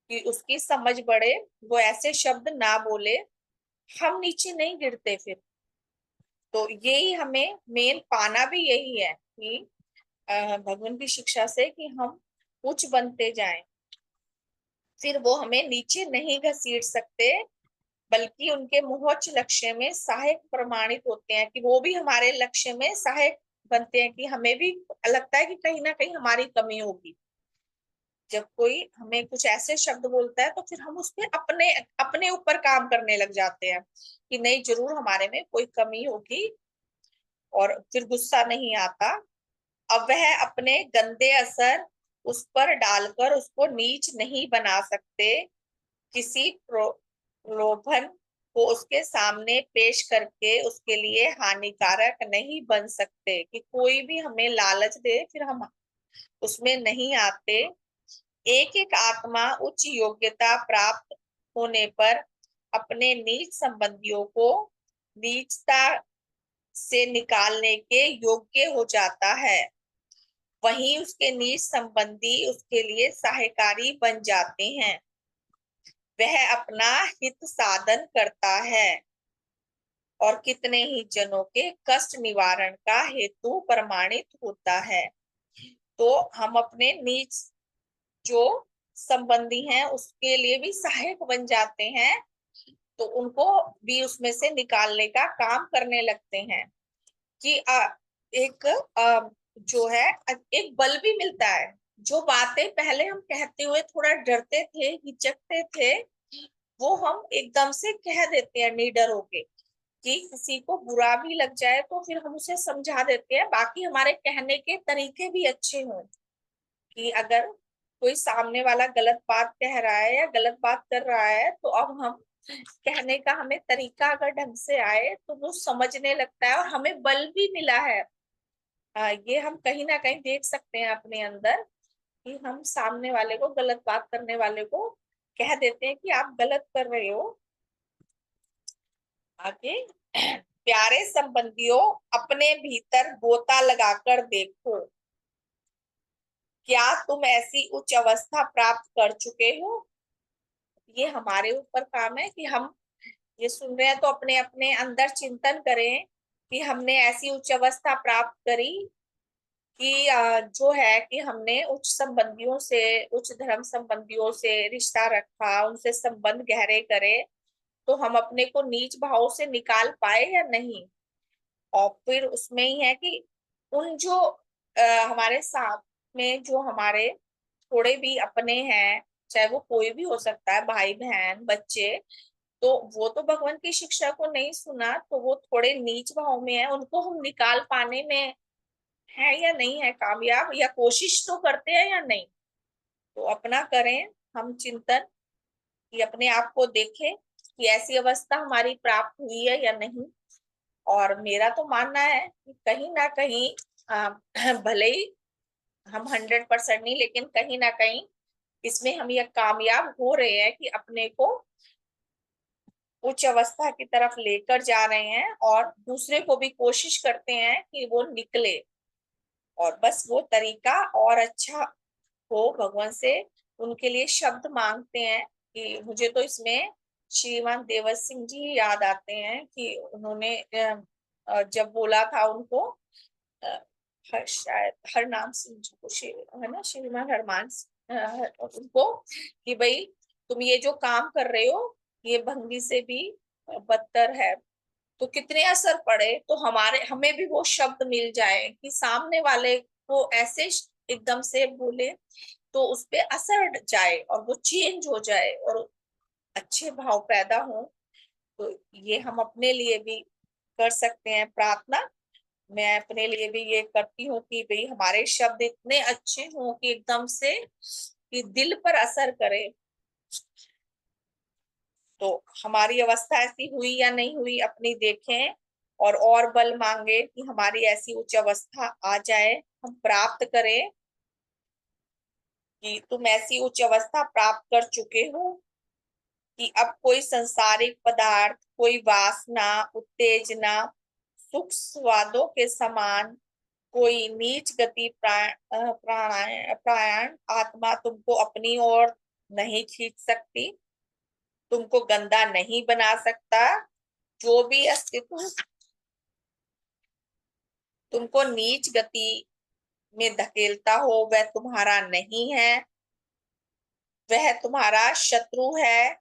कि उसकी समझ बढ़े, वो ऐसे शब्द ना बोले, हम नीचे नहीं गिरते फिर। तो यही हमें मेन पाना भी यही है कि भगवान की शिक्षा से कि हम उच्च बनते जाएं, फिर वो हमें नीचे नहीं घसीट सकते, बल्कि उनके मोहोच्च लक्ष्य में सहायक प्रमाणित होते हैं। कि वो भी हमारे लक्ष्य में सहायक बनते हैं, कि हमें भी लगता है कि कहीं ना कहीं हमारी कमी होगी। जब कोई हमें कुछ ऐसे शब्द बोलता है, तो फिर हम उस पर अपने अपने ऊपर काम करने लग जाते हैं कि नहीं, जरूर हमारे में कोई कमी होगी, और फिर गुस्सा नहीं आता। अब वह अपने गंदे असर उस पर डालकर उसको नीच नहीं बना सकते। किसी प्रलोभन को उसके सामने पेश करके उसके लिए हानिकारक नहीं बन सकते। कि कोई भी हमें लालच दे, फिर हम उसमें नहीं आते। एक एक आत्मा उच्च योग्यता प्राप्त होने पर अपने नीच संबंधियों को नीचता से निकालने के योग्य हो जाता है। वहीं उसके नीच संबंधी उसके लिए सहायकारी बन जाते हैं। वह अपना हित साधन करता है और कितने ही जनों के कष्ट निवारण का हेतु प्रमाणित होता है। तो हम अपने नीच जो संबंधी हैं उसके लिए भी सहायक बन जाते हैं, तो उनको भी उसमें से निकालने का काम करने लगते हैं। कि एक जो है एक बल भी मिलता है। जो बातें पहले हम कहते हुए थोड़ा डरते थे, हिचकते थे, वो हम एकदम से कह देते हैं निडर होके। कि किसी को बुरा भी लग जाए तो फिर हम उसे समझा देते हैं, बाकी हमारे कहने के तरीके भी अच्छे हों। कि अगर कोई सामने वाला गलत बात कह रहा है या गलत बात कर रहा है, तो अब हम कहने का हमें तरीका अगर ढंग से आए तो वो समझने लगता है और हमें बल भी मिला है। ये हम कहीं ना कहीं देख सकते हैं अपने अंदर कि हम सामने वाले को, गलत बात करने वाले को कह देते हैं कि आप गलत कर रहे हो। आगे, प्यारे संबंधियों, अपने भीतर गोता लगाकर देखो, क्या तुम ऐसी उच्च अवस्था प्राप्त कर चुके हो। ये हमारे ऊपर काम है कि हम ये सुन रहे हैं तो अपने अपने अंदर चिंतन करें कि हमने ऐसी उच्च अवस्था प्राप्त करी कि जो है कि हमने उच्च संबंधियों से, उच्च धर्म संबंधियों से रिश्ता रखा, उनसे संबंध गहरे करे, तो हम अपने को नीच भाव से निकाल पाए या नहीं। और फिर उसमें ही है कि उन जो हमारे साथ में जो हमारे थोड़े भी अपने हैं, चाहे वो कोई भी हो सकता है, भाई बहन बच्चे, तो वो तो भगवान की शिक्षा को नहीं सुना, तो वो थोड़े नीच भाव में है, उनको हम निकाल पाने में है या नहीं है कामयाब, या कोशिश तो करते हैं या नहीं। तो अपना करें हम चिंतन कि अपने आप को देखें कि ऐसी अवस्था हमारी प्राप्त हुई है या नहीं। और मेरा तो मानना है कि कहीं ना कहीं भले ही हम 100% नहीं, लेकिन कहीं ना कहीं इसमें हम यह कामयाब हो रहे हैं कि अपने को उच्च अवस्था की तरफ लेकर जा रहे हैं और दूसरे को भी कोशिश करते हैं कि वो निकले। और बस वो तरीका और अच्छा हो, भगवान से उनके लिए शब्द मांगते हैं। कि मुझे तो इसमें श्रीमान देवर सिंह जी याद आते हैं कि उन्होंने जब बोला था उनको, शायद हरनाम सिंह जी को, है ना, श्रीमान हरमान उनको, कि भाई तुम ये जो काम कर रहे हो ये भंगी से भी बदतर है। तो कितने असर पड़े, तो हमें भी वो शब्द मिल जाए कि सामने वाले को ऐसे एकदम से बोले तो उस पे असर जाए और वो चेंज हो जाए और अच्छे भाव पैदा हो। तो ये हम अपने लिए भी कर सकते हैं प्रार्थना। मैं अपने लिए भी ये करती हूँ कि भाई हमारे शब्द इतने अच्छे हों कि एकदम से कि दिल पर असर करे। तो हमारी अवस्था ऐसी हुई या नहीं हुई अपनी देखें, और बल मांगे कि हमारी ऐसी उच्च अवस्था आ जाए, हम प्राप्त करें। कि तुम ऐसी उच्च अवस्था प्राप्त कर चुके हो कि अब कोई संसारिक पदार्थ, कोई वासना, उत्तेजना, सुख स्वादों के समान कोई नीच गति प्राण आत्मा तुमको अपनी ओर नहीं खींच सकती, तुमको गंदा नहीं बना सकता। जो भी अस्तित्व तुमको नीच गति में धकेलता हो वह तुम्हारा नहीं है, वह तुम्हारा शत्रु है।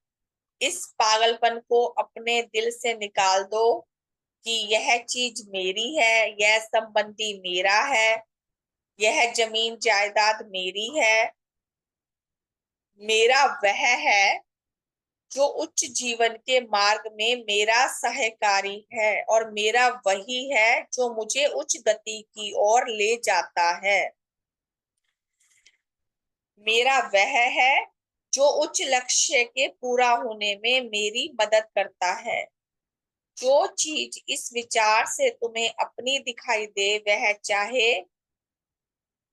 इस पागलपन को अपने दिल से निकाल दो कि यह चीज मेरी है, यह संबंधी मेरा है, यह जमीन जायदाद मेरी है, मेरा वह है जो उच्च जीवन के मार्ग में मेरा सहकारी है, और मेरा वही है जो मुझे उच्च गति की ओर ले जाता है। मेरा वह है जो उच्च लक्ष्य के पूरा होने में मेरी मदद करता है। जो चीज इस विचार से तुम्हें अपनी दिखाई दे, वह चाहे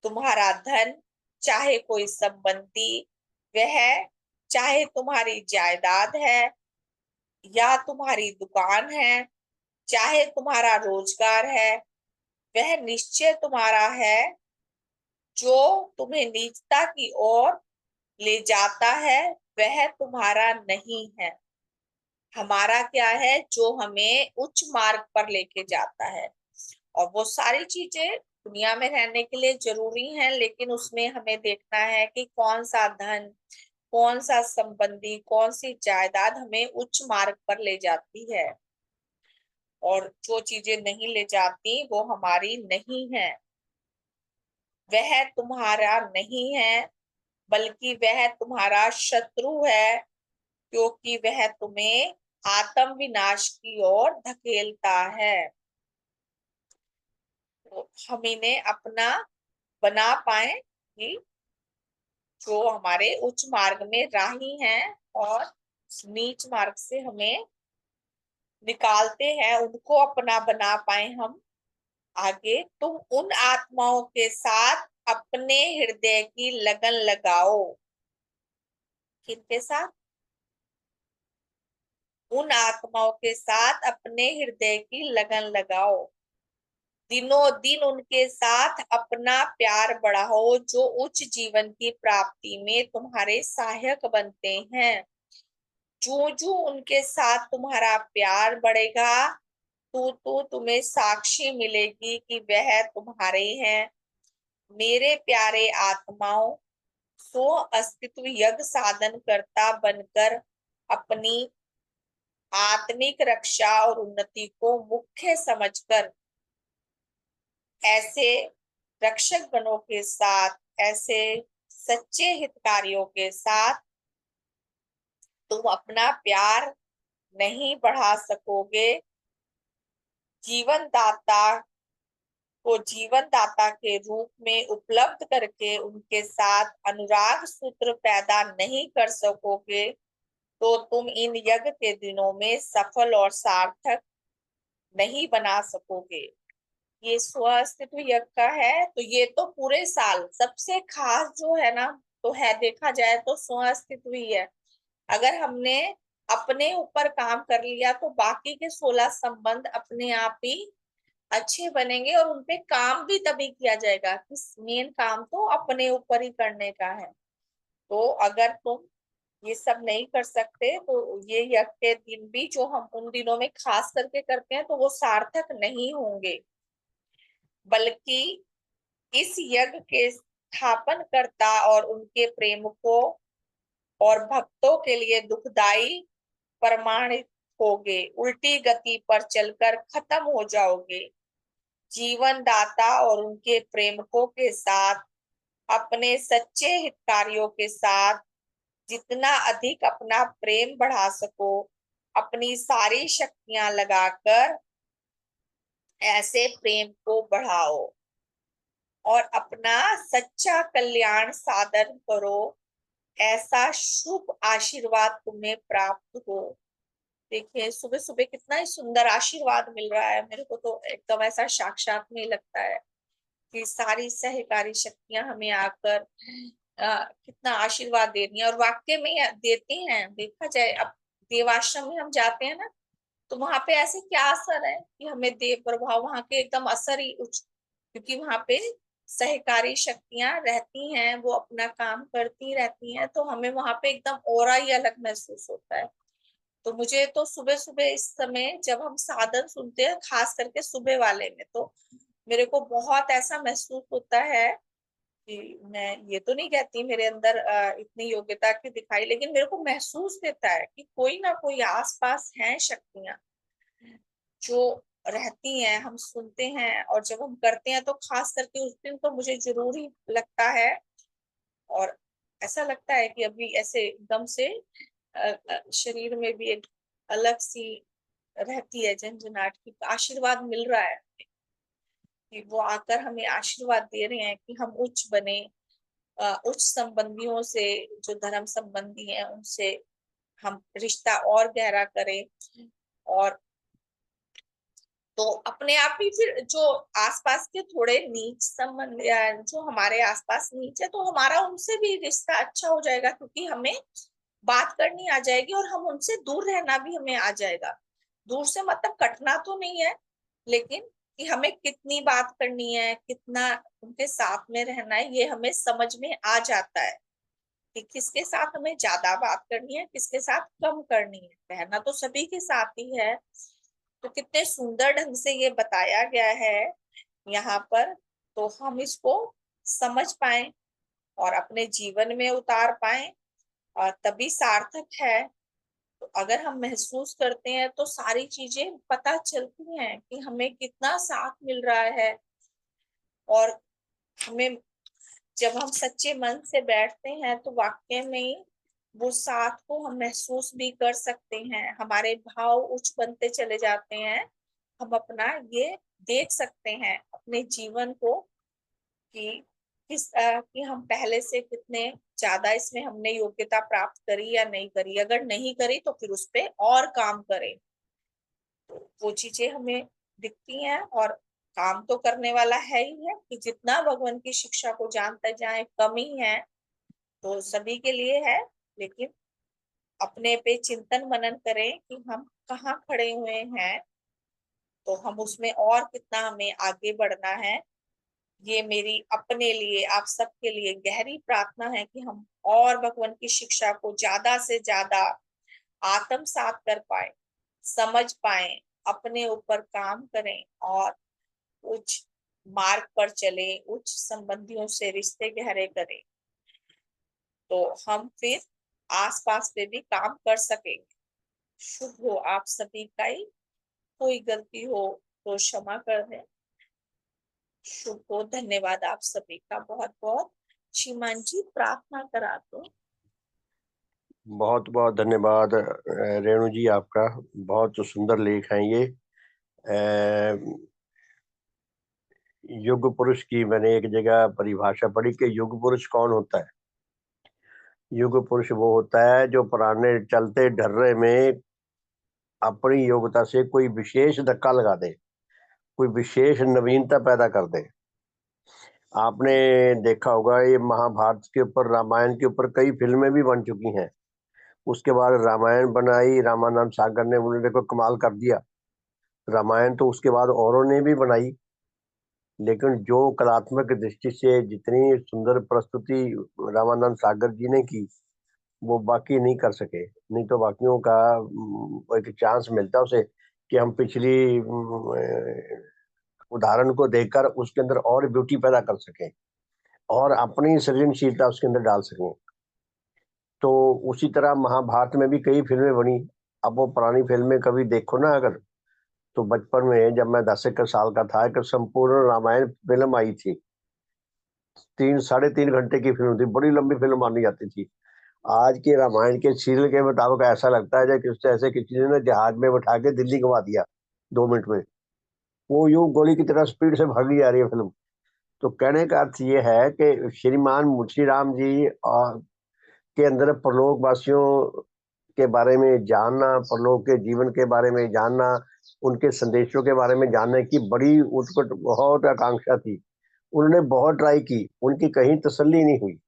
तुम्हारा धन, चाहे कोई संबंधी, वह चाहे तुम्हारी जायदाद है या तुम्हारी दुकान है, चाहे तुम्हारा रोजगार है, वह निश्चय तुम्हारा है। जो तुम्हें नीचता की ओर ले जाता है वह तुम्हारा नहीं है। हमारा क्या है, जो हमें उच्च मार्ग पर लेके जाता है। और वो सारी चीजें दुनिया में रहने के लिए जरूरी हैं, लेकिन उसमें हमें देखना है कि कौन सा धन, कौन सा संबंधी, कौन सी जायदाद हमें उच्च मार्ग पर ले जाती है। और जो चीजें नहीं ले जाती वो हमारी नहीं है। वह तुम्हारा नहीं है, बल्कि वह तुम्हारा शत्रु है, क्योंकि वह तुम्हें आत्म विनाश की ओर धकेलता है। तो हम इन्हें अपना बना पाए कि जो हमारे उच्च मार्ग में राही हैं और नीच मार्ग से हमें निकालते हैं, उनको अपना बना पाए हम। आगे, तुम उन आत्माओं के साथ अपने हृदय की लगन लगाओ। किनके साथ? उन आत्माओं के साथ अपने हृदय की लगन लगाओ। दिनों दिन उनके साथ अपना प्यार बढ़ाओ, जो उच्च जीवन की प्राप्ति में तुम्हारे सहायक बनते हैं। जो जो उनके साथ तुम्हारा प्यार बढ़ेगा, तो तुम्हें साक्षी मिलेगी कि वह तुम्हारे हैं। मेरे प्यारे आत्माओं, सो अस्तित्व यज्ञ साधन करता बनकर अपनी आत्मिक रक्षा और उन्नति को मुख्य समझकर ऐसे रक्षक गणों के साथ, ऐसे सच्चे हितकारियों के साथ तुम अपना प्यार नहीं बढ़ा सकोगे। जीवन दाता को जीवन दाता के रूप में उपलब्ध करके उनके साथ अनुराग सूत्र पैदा नहीं कर सकोगे, तो तुम इन यज्ञ के दिनों में सफल और सार्थक नहीं बना सकोगे। ये स्व अस्तित्व यज्ञ का है, तो ये तो पूरे साल सबसे खास जो है ना, तो है देखा जाए तो स्व अस्तित्व ही है। अगर हमने अपने ऊपर काम कर लिया तो बाकी के 16 संबंध अपने आप ही अच्छे बनेंगे, और उनपे काम भी तभी किया जाएगा कि मेन काम तो अपने ऊपर ही करने का है। तो अगर तुम ये सब नहीं कर सकते तो ये यज्ञ के दिन भी जो हम उन दिनों में खास करके करते हैं तो वो सार्थक नहीं होंगे। बल्कि इस यज्ञ के स्थापन करता और उनके प्रेमकों और भक्तों के लिए दुखदाई प्रमाणित होगे। उल्टी गति पर चलकर खत्म हो जाओगे। जीवन दाता और उनके प्रेमकों के साथ, अपने सच्चे हितकारियों के साथ जितना अधिक अपना प्रेम बढ़ा सको, अपनी सारी शक्तियां लगाकर ऐसे प्रेम को बढ़ाओ और अपना सच्चा कल्याण साधन करो। ऐसा शुभ आशीर्वाद तुम्हें प्राप्त हो। देखिए सुबह सुबह कितना ही सुंदर आशीर्वाद मिल रहा है। मेरे को तो एकदम ऐसा साक्षात में लगता है कि सारी सहकारी शक्तियां हमें आकर कितना आशीर्वाद दे रही है, और वाक्य में देती हैं। देखा जाए, अब देवाश्रम में हम जाते हैं ना, तो वहां पे ऐसे क्या असर है कि हमें देव प्रभाव वहां के एकदम असर ही उच्च, क्योंकि वहां पे सहकारी शक्तियां रहती हैं, वो अपना काम करती रहती हैं, तो हमें वहां पे एकदम ऑरा ही अलग महसूस होता है। तो मुझे तो सुबह सुबह इस समय जब हम साधन सुनते हैं, खास करके सुबह वाले में, तो मेरे को बहुत ऐसा महसूस होता है कि मैं ये तो नहीं कहती मेरे अंदर इतनी योग्यता की दिखाई, लेकिन मेरे को महसूस देता है कि कोई ना कोई आसपास है शक्तियां जो रहती हैं। हम सुनते हैं और जब हम करते हैं तो खास करके उस दिन तो मुझे जरूर ही लगता है, और ऐसा लगता है कि अभी ऐसे एकदम से शरीर में भी एक अलग सी रहती है झंझनाहट की। आशीर्वाद मिल रहा है कि वो आकर हमें आशीर्वाद दे रहे हैं कि हम उच्च बने, उच्च संबंधियों से, जो धर्म संबंधी हैं उनसे हम रिश्ता और गहरा करें, और तो अपने आप ही फिर जो आसपास के थोड़े नीच संबंध या जो हमारे आसपास नीच है, तो हमारा उनसे भी रिश्ता अच्छा हो जाएगा, क्योंकि हमें बात करनी आ जाएगी और हम उनसे दूर रहना भी हमें आ जाएगा। दूर से मतलब कटना तो नहीं है, लेकिन कि हमें कितनी बात करनी है, कितना उनके साथ में रहना है, ये हमें समझ में आ जाता है कि किसके साथ हमें ज्यादा बात करनी है, किसके साथ कम करनी है। रहना तो सभी के साथ ही है। तो कितने सुंदर ढंग से ये बताया गया है यहाँ पर, तो हम इसको समझ पाए और अपने जीवन में उतार पाए, और तभी सार्थक है। तो अगर हम महसूस करते हैं तो सारी चीजें पता चलती हैं कि हमें कितना साथ मिल रहा है। और हमें जब हम सच्चे मन से बैठते हैं तो वाकई में वो साथ को हम महसूस भी कर सकते हैं, हमारे भाव उच्च बनते चले जाते हैं। हम अपना ये देख सकते हैं अपने जीवन को कि कि हम पहले से कितने ज्यादा इसमें हमने योग्यता प्राप्त करी या नहीं करी। अगर नहीं करी तो फिर उस पे और काम करें। तो वो चीजें हमें दिखती हैं और काम तो करने वाला है ही है कि जितना भगवान की शिक्षा को जानते जाए कम ही है, तो सभी के लिए है। लेकिन अपने पे चिंतन मनन करें कि हम कहाँ खड़े हुए हैं, तो हम उसमें और कितना हमें आगे बढ़ना है। ये मेरी अपने लिए, आप सबके लिए गहरी प्रार्थना है कि हम और भगवान की शिक्षा को ज्यादा से ज्यादा आत्मसात कर पाए, समझ पाए, अपने ऊपर काम करें और उच्च मार्ग पर चले, उच्च संबंधियों से रिश्ते गहरे करें, तो हम फिर आसपास पे भी काम कर सकेंगे। शुभ हो आप सभी का ही। कोई गलती हो तो क्षमा कर दें। शुभ हो। धन्यवाद आप सभी का बहुत बहुत। श्रीमान जी प्रार्थना करा दो। बहुत बहुत धन्यवाद रेणु जी आपका। बहुत सुंदर लेख हैं ये। युग पुरुष की मैंने एक जगह परिभाषा पढ़ी कि युग पुरुष कौन होता है। युग पुरुष वो होता है जो पुराने चलते ढर्रे में अपनी योग्यता से कोई विशेष धक्का लगा दे, कोई विशेष नवीनता पैदा कर दे। आपने देखा होगा ये महाभारत के ऊपर, रामायण के ऊपर कई फिल्में भी बन चुकी हैं। उसके बाद रामायण बनाई, रामानंद सागर ने, उन्होंने देखो कमाल कर दिया। रामायण तो उसके बाद औरों ने भी बनाई, लेकिन जो कलात्मक दृष्टि से जितनी सुंदर प्रस्तुति रामानंद सागर जी ने की, वो बाकी नहीं कर सके। नहीं तो बाकियों का एक चांस मिलता उसे कि हम पिछली उदाहरण को देखकर उसके अंदर और ब्यूटी पैदा कर सकें और अपनी सृजनशीलता उसके अंदर डाल सकें। तो उसी तरह महाभारत में भी कई फिल्में बनी। अब वो पुरानी फिल्में कभी देखो ना अगर, तो बचपन में जब मैं 10 साल का था, एक संपूर्ण रामायण फिल्म आई थी। 3 साढ़े 3 घंटे की फिल्म थी, बड़ी लंबी फिल्म मानी जाती थी। आज के रामायण के सीरियल के मुताबिक ऐसा लगता है जैसे ऐसे किसी ने जहाज में बैठा के दिल्ली घुमा दिया 2 मिनट में। वो यूं गोली की तरह स्पीड से भागी जा रही है फिल्म। तो कहने का अर्थ ये है कि श्रीमान मुंशी राम जी के अंदर परलोकवासियों के बारे में जानना, परलोक के जीवन के बारे में जानना, उनके संदेशों के बारे में जानने की बड़ी उत्कट बहुत आकांक्षा थी। उन्होंने बहुत ट्राई की, उनकी कहीं तसल्ली नहीं हुई।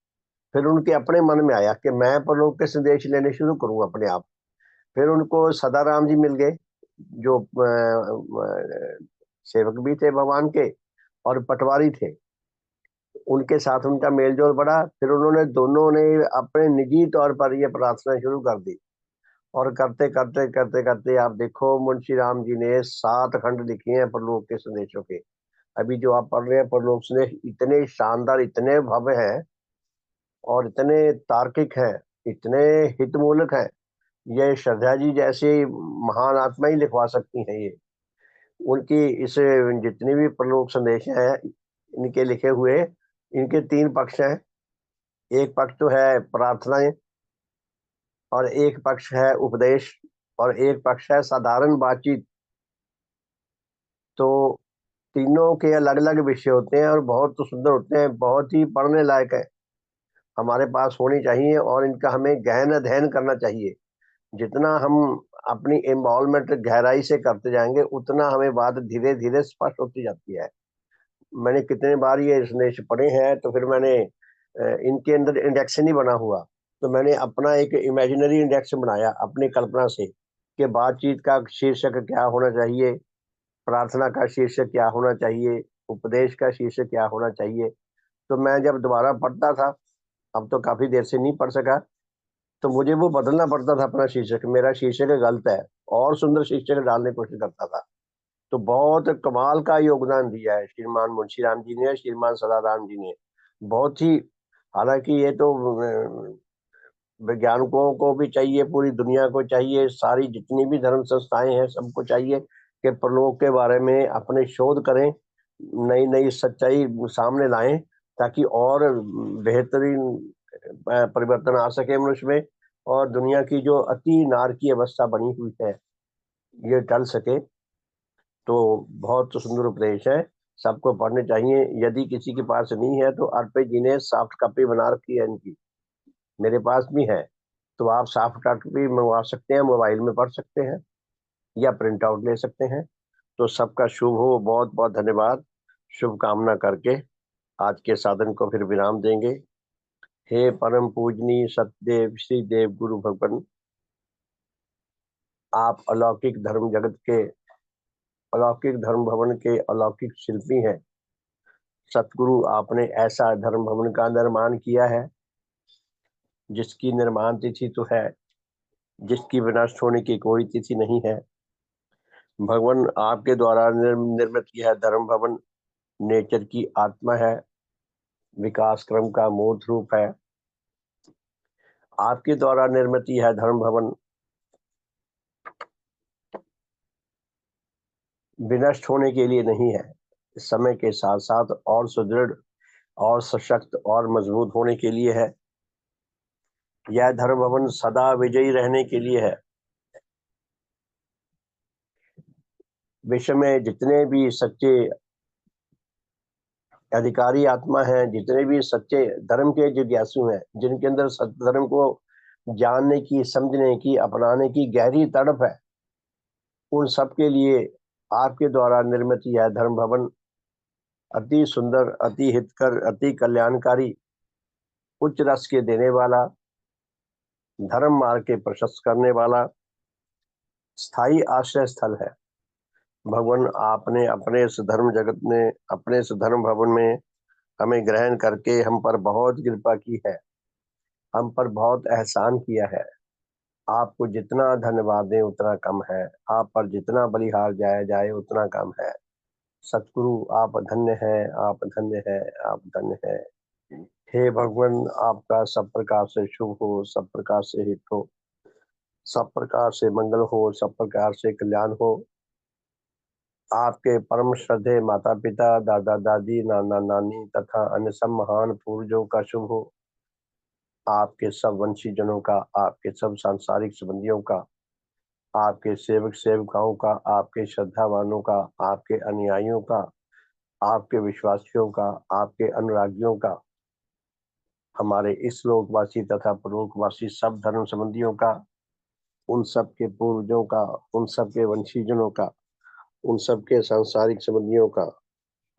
फिर उनके अपने मन में आया कि मैं परलोक के संदेश लेने शुरू करूँ अपने आप। फिर उनको सदाराम जी मिल गए, जो सेवक भी थे भगवान के और पटवारी थे। उनके साथ उनका मेलजोल बढ़ा। फिर उन्होंने दोनों ने अपने निजी तौर पर ये प्रार्थना शुरू कर दी, और करते करते करते करते आप देखो मुंशी राम जी ने 7 खंड लिखे हैं परलोक के संदेशों के। अभी जो आप पढ़ रहे हैं परलोक संदेश, इतने शानदार, इतने भव्य हैं और इतने तार्किक हैं, इतने हितमूलक हैं। ये श्रद्धा जी जैसी महान आत्मा ही लिखवा सकती हैं ये। उनकी इस जितनी भी परलोक संदेश हैं इनके लिखे हुए, इनके 3 पक्ष हैं। एक पक्ष तो है प्रार्थनाएं, और एक पक्ष है उपदेश, और एक पक्ष है साधारण बातचीत। तो तीनों के अलग अलग विषय होते हैं और बहुत सुंदर होते हैं, बहुत ही पढ़ने लायक है, हमारे पास होनी चाहिए और इनका हमें गहन अध्ययन करना चाहिए। जितना हम अपनी इन्वॉल्वमेंट गहराई से करते जाएंगे उतना हमें बात धीरे धीरे स्पष्ट होती जाती है। मैंने कितने बार ये संदेश पढ़े हैं, तो फिर मैंने इनके अंदर इंडेक्स नहीं बना हुआ, तो मैंने अपना एक इमेजिनरी इंडेक्स बनाया अपनी कल्पना से कि बातचीत का शीर्षक क्या होना चाहिए, प्रार्थना का शीर्षक क्या होना चाहिए, उपदेश का शीर्षक क्या होना चाहिए। तो मैं जब दोबारा पढ़ता था, अब तो काफी देर से नहीं पढ़ सका, तो मुझे वो बदलना पड़ता था अपना शीर्षक। मेरा शीर्षक गलत है, और सुंदर शीर्षक डालने की कोशिश करता था। तो बहुत कमाल का योगदान दिया है श्रीमान मुंशी राम जी ने, श्रीमान सदाराम जी ने। बहुत ही, हालांकि ये तो वैज्ञानिकों को भी चाहिए, पूरी दुनिया को चाहिए, सारी जितनी भी धर्म संस्थाएं हैं सबको चाहिए कि परलोक के बारे में अपने शोध करें, नई नई सच्चाई सामने लाएं, ताकि और बेहतरीन परिवर्तन आ सके मनुष्य में, और दुनिया की जो अति नारकीय अवस्था बनी हुई है ये टल सके। तो बहुत सुंदर उपदेश है, सबको पढ़ने चाहिए। यदि किसी के पास नहीं है तो अर्पे जी ने सॉफ्ट कॉपी बना रखी है इनकी, मेरे पास भी है, तो आप सॉफ्ट कॉपी मंगवा सकते हैं, मोबाइल में पढ़ सकते हैं या प्रिंट आउट ले सकते हैं। तो सबका शुभ हो, बहुत बहुत धन्यवाद, शुभकामना करके आज के साधन को फिर विराम देंगे। हे परम पूजनीय सतदेव श्री देव गुरु भगवान, आप अलौकिक धर्म जगत के, अलौकिक धर्म भवन के अलौकिक शिल्पी हैं। सतगुरु, आपने ऐसा धर्म भवन का निर्माण किया है जिसकी निर्माण तिथि तो है, जिसकी विनष्ट होने की कोई तिथि नहीं है। भगवान, आपके द्वारा निर्मित यह धर्म भवन नेचर की आत्मा है, विकास क्रम का मूर्त रूप है। आपके द्वारा निर्मित यह धर्म भवन विनष्ट होने के लिए नहीं है, समय के साथ साथ और सुदृढ़ और सशक्त और मजबूत होने के लिए है। यह धर्म भवन सदा विजयी रहने के लिए है। विश्व में जितने भी सच्चे अधिकारी आत्मा हैं, जितने भी सच्चे धर्म के जिज्ञासु हैं, जिनके अंदर सत्य धर्म को जानने की, समझने की, अपनाने की गहरी तड़प है, उन सब के लिए आपके द्वारा निर्मित यह धर्म भवन अति सुंदर, अति हितकर, अति कल्याणकारी, उच्च रस के देने वाला, धर्म मार्ग के प्रशस्त करने वाला स्थायी आश्रय स्थल है। भगवान, आपने अपने इस धर्म जगत में, अपने इस धर्म भवन में हमें ग्रहण करके हम पर बहुत कृपा की है, हम पर बहुत एहसान किया है। आपको जितना धन्यवाद दें उतना कम है, आप पर जितना बलिहार जाया जाए उतना कम है। सतगुरु, आप धन्य हैं, आप धन्य हैं, आप धन्य हैं। हे भगवान, आपका सब प्रकार से शुभ हो, सब प्रकार से हित हो, सब प्रकार से मंगल हो, सब प्रकार से कल्याण हो। आपके परम श्रद्धेय माता पिता, दादा दादी, नाना नानी तथा अन्य सब महान पूर्वजों का शुभ हो। आपके सब वंशी जनों का, आपके सब सांसारिक संबंधियों का, आपके सेवक सेविकाओं का, आपके श्रद्धावानों का, आपके अनुयायियों का, आपके विश्वासियों का, आपके अनुरागियों का, हमारे इस लोकवासी तथा परलोकवासी सब धर्म संबंधियों का, उन सब के पूर्वजों का, उन सब के वंशीजनों का, उन सब के सांसारिक संबंधियों का,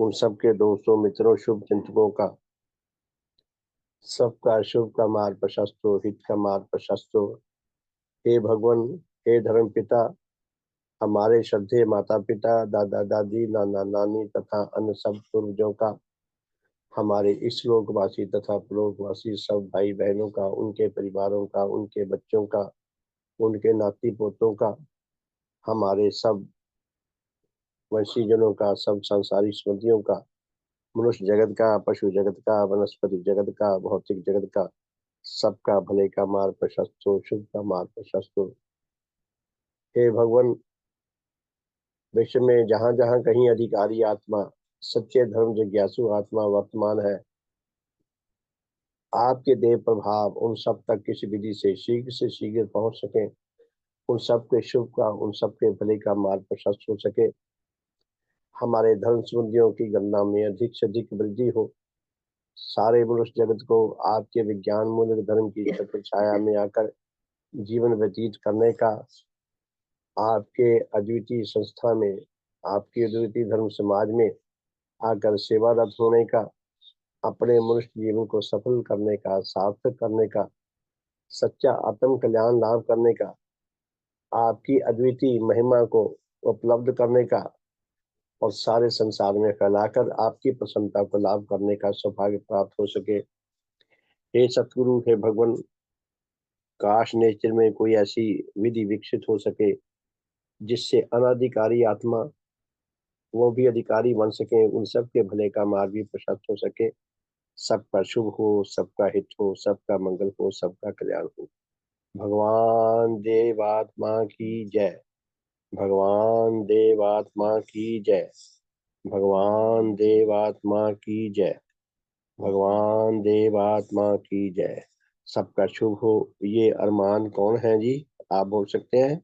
उन सब के दोस्तों, मित्रों, शुभ चिंतकों का, सबका शुभ का मार्ग प्रशस्त हो, हित का मार्ग प्रशस्त हो। हे भगवान, हे धर्म पिता, हमारे श्रद्धेय माता पिता, दादा दादी, नाना नानी तथा अन्य सब पूर्वजों का, हमारे इस लोकवासी तथा परलोकवासी सब भाई बहनों का, उनके परिवारों का, उनके बच्चों का, उनके नाती पोतों का, हमारे सब वंशीजनों का, सब सांसारिक संबंधियों का, मनुष्य जगत का, पशु जगत का, वनस्पति जगत का, भौतिक जगत का, सबका भले का मार्ग प्रशस्त हो, शुभ का मार्ग प्रशस्त हो। हे भगवान, विश्व में जहां जहां कहीं अधिकारी आत्मा, सच्चे धर्म जिज्ञासु आत्मा वर्तमान है, आपके देव प्रभाव उन सब तक किसी विधि से शीघ्र पहुंच सके, उन सब के शुभ का, उन सब के भले का मार्ग प्रशस्त हो सके, हमारे धर्म संबंधियों की गणना में अधिक से अधिक वृद्धि हो, सारे मनुष्य जगत को आपके विज्ञान मूलक धर्म की छत्र छाया में आकर जीवन व्यतीत करने का, आपके अद्वितीय संस्था में, आपके अद्वितीय धर्म समाज में आकर सेवारत होने का, अपने मनुष्य जीवन को सफल करने का, सार्थक करने का, सच्चा आत्म कल्याण लाभ करने का, आपकी अद्वितीय महिमा को उपलब्ध करने का और सारे संसार में फैलाकर आपकी प्रसन्नता को लाभ करने का सौभाग्य प्राप्त हो सके। हे सतगुरु, हे भगवान, काश नेचर में कोई ऐसी विधि विकसित हो सके जिससे अनाधिकारी आत्मा वो भी अधिकारी बन सके, उन सब के भले का मार्ग भी प्रशस्त हो सके। सबका शुभ हो, सबका हित हो, सबका मंगल हो, सबका कल्याण हो। भगवान देवात्मा की जय। भगवान देवात्मा की जय। भगवान देवात्मा की जय। भगवान देवात्मा की जय। सबका शुभ हो। ये अरमान कौन है जी? आप बोल सकते हैं।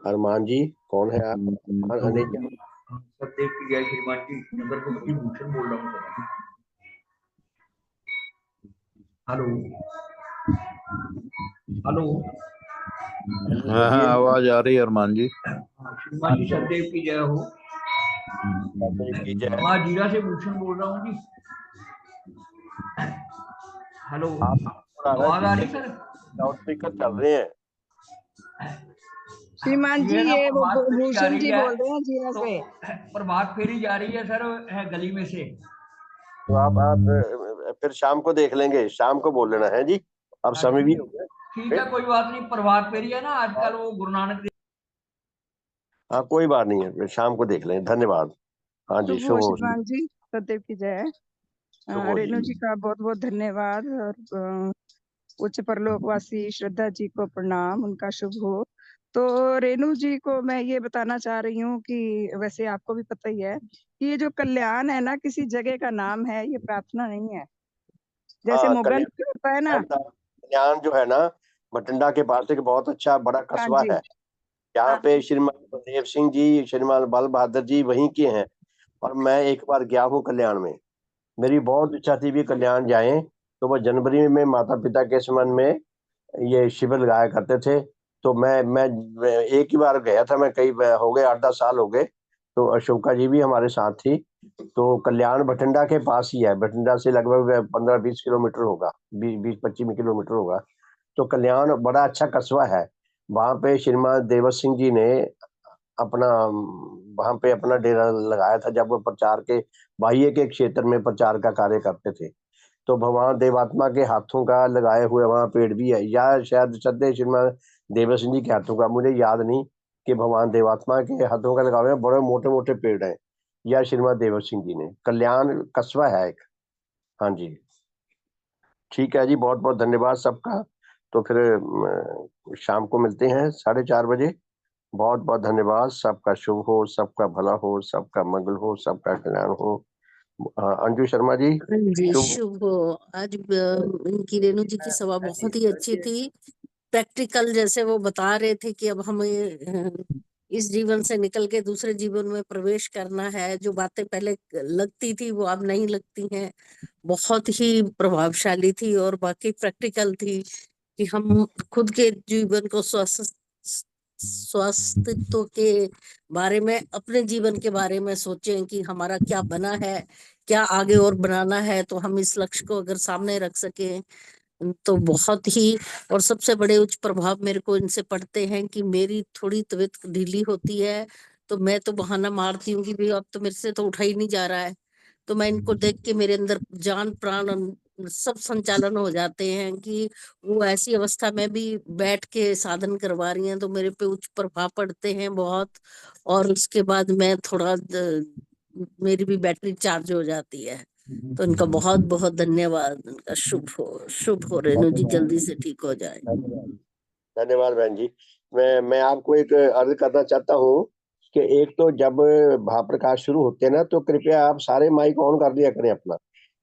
अरमान जी कौन है आप? अरमान अनिल जी। सत्यदेव की जय श्रीमान जी, नगर प्रभारी भूषण बोल रहा हूँ सर। Hello hello. हाँ, आवाज आ रही है अरमान जी। श्रीमान जी सत्यदेव की जय हो। सत्यदेव की जय। माँ जीरा से भूषण बोल रहा हूँ जी। हेलो, आवाज आ रही सर? लाउड स्पीकर चल रहे हैं। श्रीमान जी ये ना ये वो प्रभात फेरी जा भूषण रही जी है, बोल रहे हैं जीरा तो से। प्रभात फेरी जा रही है सर, है गली में से। तो आप फिर शाम को देख लेंगे, शाम को बोल लेना है जी। अब हाँ, समय भी हो गया। ठीक है, कोई बात नहीं। प्रभात फेरी है ना आजकल, वो गुरु नानक देव। हाँ कोई बात नहीं है, शाम को देख लेंगे। धन्यवाद। हाँ जी, शुभ शुभ हो हो। श्रीमान जी, सदैव की जय। शुभ हो रेणु जी। जी का बहुत बहुत धन्यवाद और उच्च परलोकवासी श्रद्धा जी को प्रणाम, उनका शुभ हो। तो रेणु जी को मैं ये बताना चाह रही हूँ कि वैसे आपको भी पता ही है कि ये जो कल्याण है ना, किसी जगह का नाम है, ये प्रार्थना नहीं है। जैसे हाँ, मोगल में होता है ना। कल्याण जो है ना, बठिंडा के पास एक बहुत अच्छा बड़ा हाँ कस्बा जी। है। यहाँ हाँ पे श्रीमान बलदेव सिंह जी, श्रीमान बल बहादुर जी वहीं के हैं। और मैं एक बार गया हूँ कल्याण में। मेरी बहुत इच्छा थी भी कल्याण जाएं। तो वो जनवरी में माता पिता के संबंध में ये शिविर लगाया करते थे। तो मैं एक ही बार गया था। मैं कई हो गए 8-10 साल हो गए। तो अशोका जी भी हमारे साथ थी। तो कल्याण बठिंडा के पास ही है। बठिंडा से लगभग 15-20 किलोमीटर होगा, 20-25 किलोमीटर होगा। तो कल्याण बड़ा अच्छा कस्बा है। वहां पे श्रीमान देवर सिंह जी ने अपना वहां पे अपना डेरा लगाया था, जब वो प्रचार के बाह्य के क्षेत्र में प्रचार का कार्य करते थे। तो भगवान देवात्मा के हाथों का लगाए हुए वहां पेड़ भी है, या शायद श्रद्धेय श्रीमान देवर सिंह जी के हाथों का, मुझे याद नहीं कि भगवान देवात्मा के हाथों का लगाए हुए बड़े मोटे मोटे पेड़ हैं, या श्रीमान देवर सिंह जी ने। कल्याण कस्बा है एक। हाँ जी, ठीक है जी, बहुत बहुत धन्यवाद सबका। तो फिर शाम को मिलते हैं 4:30 बजे। बहुत बहुत धन्यवाद। सबका शुभ हो, सबका भला हो, सबका मंगल हो, सबका कल्याण हो। अंजू शर्मा जी, हाँ जी, शुभ। शुभ हो। आज इनकी रेणु जी की सभा बहुत ही अच्छी थी। प्रैक्टिकल जैसे वो बता रहे थे कि अब हमें इस जीवन से निकल के दूसरे जीवन में प्रवेश करना है। जो बातें पहले लगती थी वो अब नहीं लगती हैं। बहुत ही प्रभावशाली थी और बाकी प्रैक्टिकल थी कि हम खुद के जीवन को स्वास्थ्य के बारे में, अपने जीवन के बारे में सोचें कि हमारा क्या बना है, क्या आगे और बनाना है। तो हम इस लक्ष्य को अगर सामने रख सकें तो बहुत ही। और सबसे बड़े उच्च प्रभाव मेरे को इनसे पड़ते हैं कि मेरी थोड़ी तबीयत ढीली होती है तो मैं तो बहाना मारती हूँ कि भाई अब तो मेरे से तो उठा ही नहीं जा रहा है। तो मैं इनको देख के मेरे अंदर जान प्राण सब संचालन हो जाते हैं कि वो ऐसी अवस्था में भी बैठ के साधन करवा रही हैं, तो मेरे पे उच्च प्रभाव पड़ते हैं बहुत। और उसके बाद मैं थोड़ा मेरी भी बैटरी चार्ज हो जाती है। तो इनका बहुत बहुत धन्यवाद। इनका शुभ हो रेणु जी, जल्दी से ठीक हो जाए। धन्यवाद बहन जी। मैं आपको एक अर्ज करना चाहता हूँ कि एक तो जब महाप्रकाश शुरू होते हैं ना, तो कृपया आप सारे माइक ऑन कर दिया करें अपना।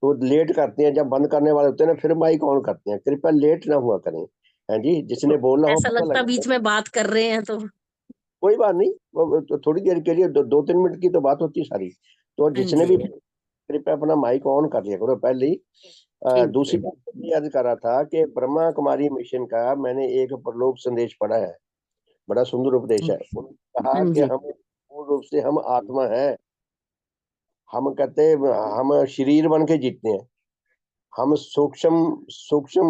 तो लेट करते हैं, जब बंद करने वाले होते हैं ना फिर माइक ऑन करते हैं। कृपया लेट ना हुआ करें। है जी, जिसने बोलना हो ऐसा पता लगता लगा। बीच में बात कर रहे हैं तो। कोई बात नहीं, तो थोड़ी देर के लिए 2-3 मिनट की तो बात होती है सारी। तो हाँ जिसने जी, भी कृपया अपना माइक ऑन कर लिया करो पहले ही। ठीक दूसरी है। बात ये याद कर रहा था कि ब्रह्मा कुमारी मिशन का मैंने एक परलोक संदेश पढ़ा है। बड़ा सुंदर उपदेश है। उन्होंने कहा हाँ कि जी, हम मूल रूप से हम आत्मा हैं। हम कहते हैं हम शरीर बन के जीते हैं। हम सूक्ष्म सूक्ष्म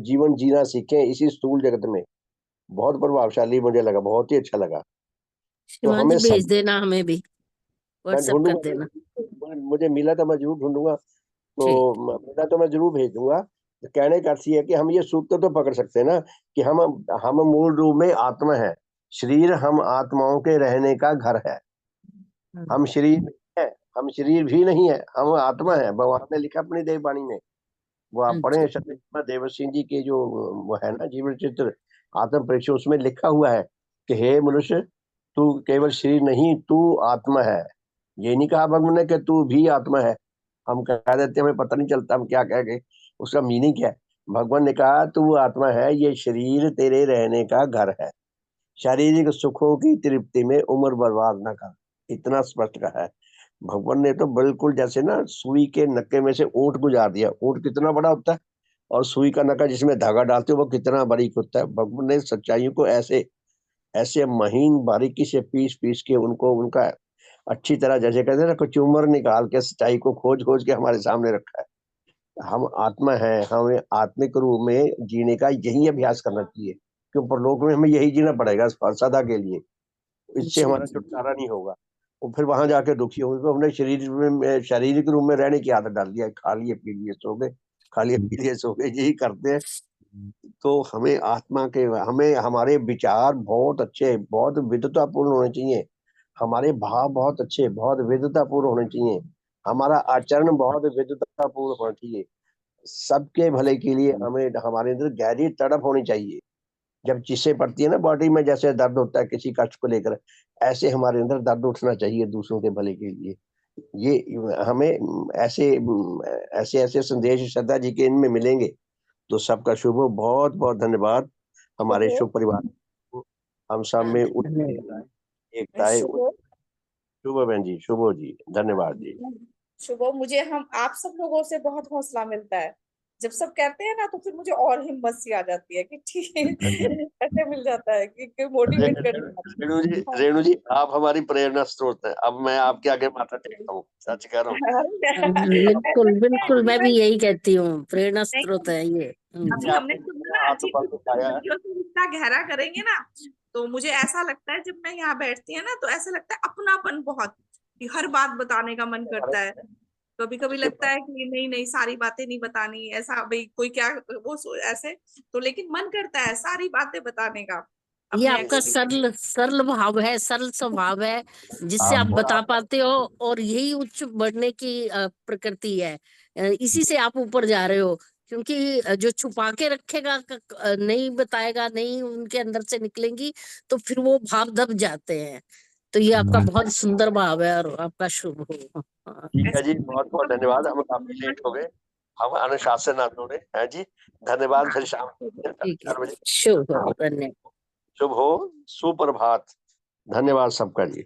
जीवन जीना सीखें इसी स्थूल जगत में। बहुत प्रभावशाली मुझे लगा, बहुत ही अच्छा लगा। तो श्रीमान जी हमें भेज सब, देना हमें भी, मैं व्हाट्सएप कर ढूंढूंगा, देना। मुझे मिला तो मैं जरूर ढूंढूंगा। तो ठीक। मिला तो मैं जरूर भेज दूंगा। तो कहने का अर्थ ये है कि हम ये सूत्र तो पकड़ सकते हैं ना कि हम मूल रूप में आत्मा है। शरीर हम आत्माओं के रहने का घर है। हम शरीर नहीं है, हम शरीर भी नहीं है, हम आत्मा है। भगवान ने लिखा अपनी देव वाणी में, वो आप पढ़े सत्यजीत देवसिंह जी के जो वो है ना जीवन चित्र आत्म परीक्षा, उसमें लिखा हुआ है कि हे मनुष्य, तू केवल शरीर नहीं, तू आत्मा है। ये नहीं कहा भगवान ने कि तू भी आत्मा है। हम कह देते हमें पता नहीं चलता हम क्या कह गए, उसका मीनिंग क्या है। भगवान ने कहा तू आत्मा है, ये शरीर तेरे रहने का घर है, शारीरिक सुखों की तृप्ति में उम्र बर्बाद ना कर। इतना स्पष्ट कहा है भगवान ने। तो बिल्कुल जैसे ना सुई के नक्के में से ऊंट गुजार दिया। ऊंट कितना बड़ा होता है, और सुई का नक्का जिसमें धागा डालते हो वो कितना बारीक होता है। भगवान ने सच्चाइयों को ऐसे ऐसे महीन बारीकी से पीस पीस के उनको उनका अच्छी तरह, जैसे कहते हैं ना, कचूमर निकाल के सच्चाई को खोज खोज के हमारे सामने रखा है। हम आत्मा है, हमें आत्मिक रूप में जीने का यही अभ्यास करना चाहिए, क्योंकि परलोक में हमें यही जीना पड़ेगा सदा के लिए। इससे हमारा छुटकारा नहीं होगा। और फिर वहां जाके दुखी होंगे, तो हमने शरीर में शारीरिक रूप में रहने की आदत डाल दिया। खा लिए पी लिए सो गए, खा लिए पी लिए सो गए, यही करते हैं। तो हमें आत्मा के, हमें हमारे विचार बहुत अच्छे, बहुत विद्वतापूर्ण होने चाहिए। हमारे भाव बहुत अच्छे, बहुत विद्वतापूर्ण होने चाहिए। हमारा आचरण बहुत विद्वतापूर्ण होना चाहिए। सबके भले के लिए हमें हमारे अंदर गहरी तड़प होनी चाहिए। जब चिस्सें पड़ती है ना बॉडी में, जैसे दर्द होता है किसी कष्ट को लेकर, ऐसे हमारे अंदर दर्द उठना चाहिए दूसरों के भले के लिए। ये हमें ऐसे ऐसे ऐसे संदेश श्रद्धा जी के इनमें मिलेंगे तो सबका शुभ हो। बहुत बहुत धन्यवाद हमारे शुभ परिवार को। हम सब में एकता है। शुभ शुभ बहन जी, शुभ हो जी, धन्यवाद जी। शुभ। मुझे हम आप सब लोगों से बहुत हौसला मिलता है। जब सब कहते हैं ना तो फिर मुझे और हिम्मत सी आ जाती है कि ठीक है, ऐसे मिल जाता है कि मोटिवेट कर। रेणु जी, आप हमारी प्रेरणा स्रोत है। अब मैं आपके आगे माथा टेकता हूँ, सच कह रहा हूँ। बिल्कुल बिल्कुल, मैं भी नहीं, यही कहती हूँ, प्रेरणा स्रोत है ये। अभी हमने सुना ना जी, जिंदगियों से रिश्ता गहरा करेंगे ना, तो मुझे ऐसा लगता है जब मैं यहाँ बैठती है ना तो ऐसा लगता है अपनापन बहुत, कि हर बात बताने का मन करता है। कभी कभी लगता है कि नहीं नहीं सारी बातें नहीं बतानी, ऐसा भाई कोई क्या ऐसे तो, लेकिन मन करता है सारी बातें बताने का। ये अपने आपका सरल सरल भाव है, सरल स्वभाव है, जिससे आप बता पाते हो, और यही उच्च बढ़ने की प्रकृति है। इसी से आप ऊपर जा रहे हो, क्योंकि जो छुपा के रखेगा, नहीं बताएगा, नहीं उनके अंदर से निकलेंगी, तो फिर वो भाव दब जाते हैं। तो ये आपका बहुत सुंदर भाव है, और आपका शुभ हो। ठीक है जी, बहुत बहुत धन्यवाद। हम काफी लेट हो गए, हम अनुशासन ना तोड़े हैं जी। धन्यवाद। फिर शाम ठीक है, 4 बजे शुभ हो, धन्यवाद। शुभ हो, सुप्रभात। धन्यवाद सबका जी।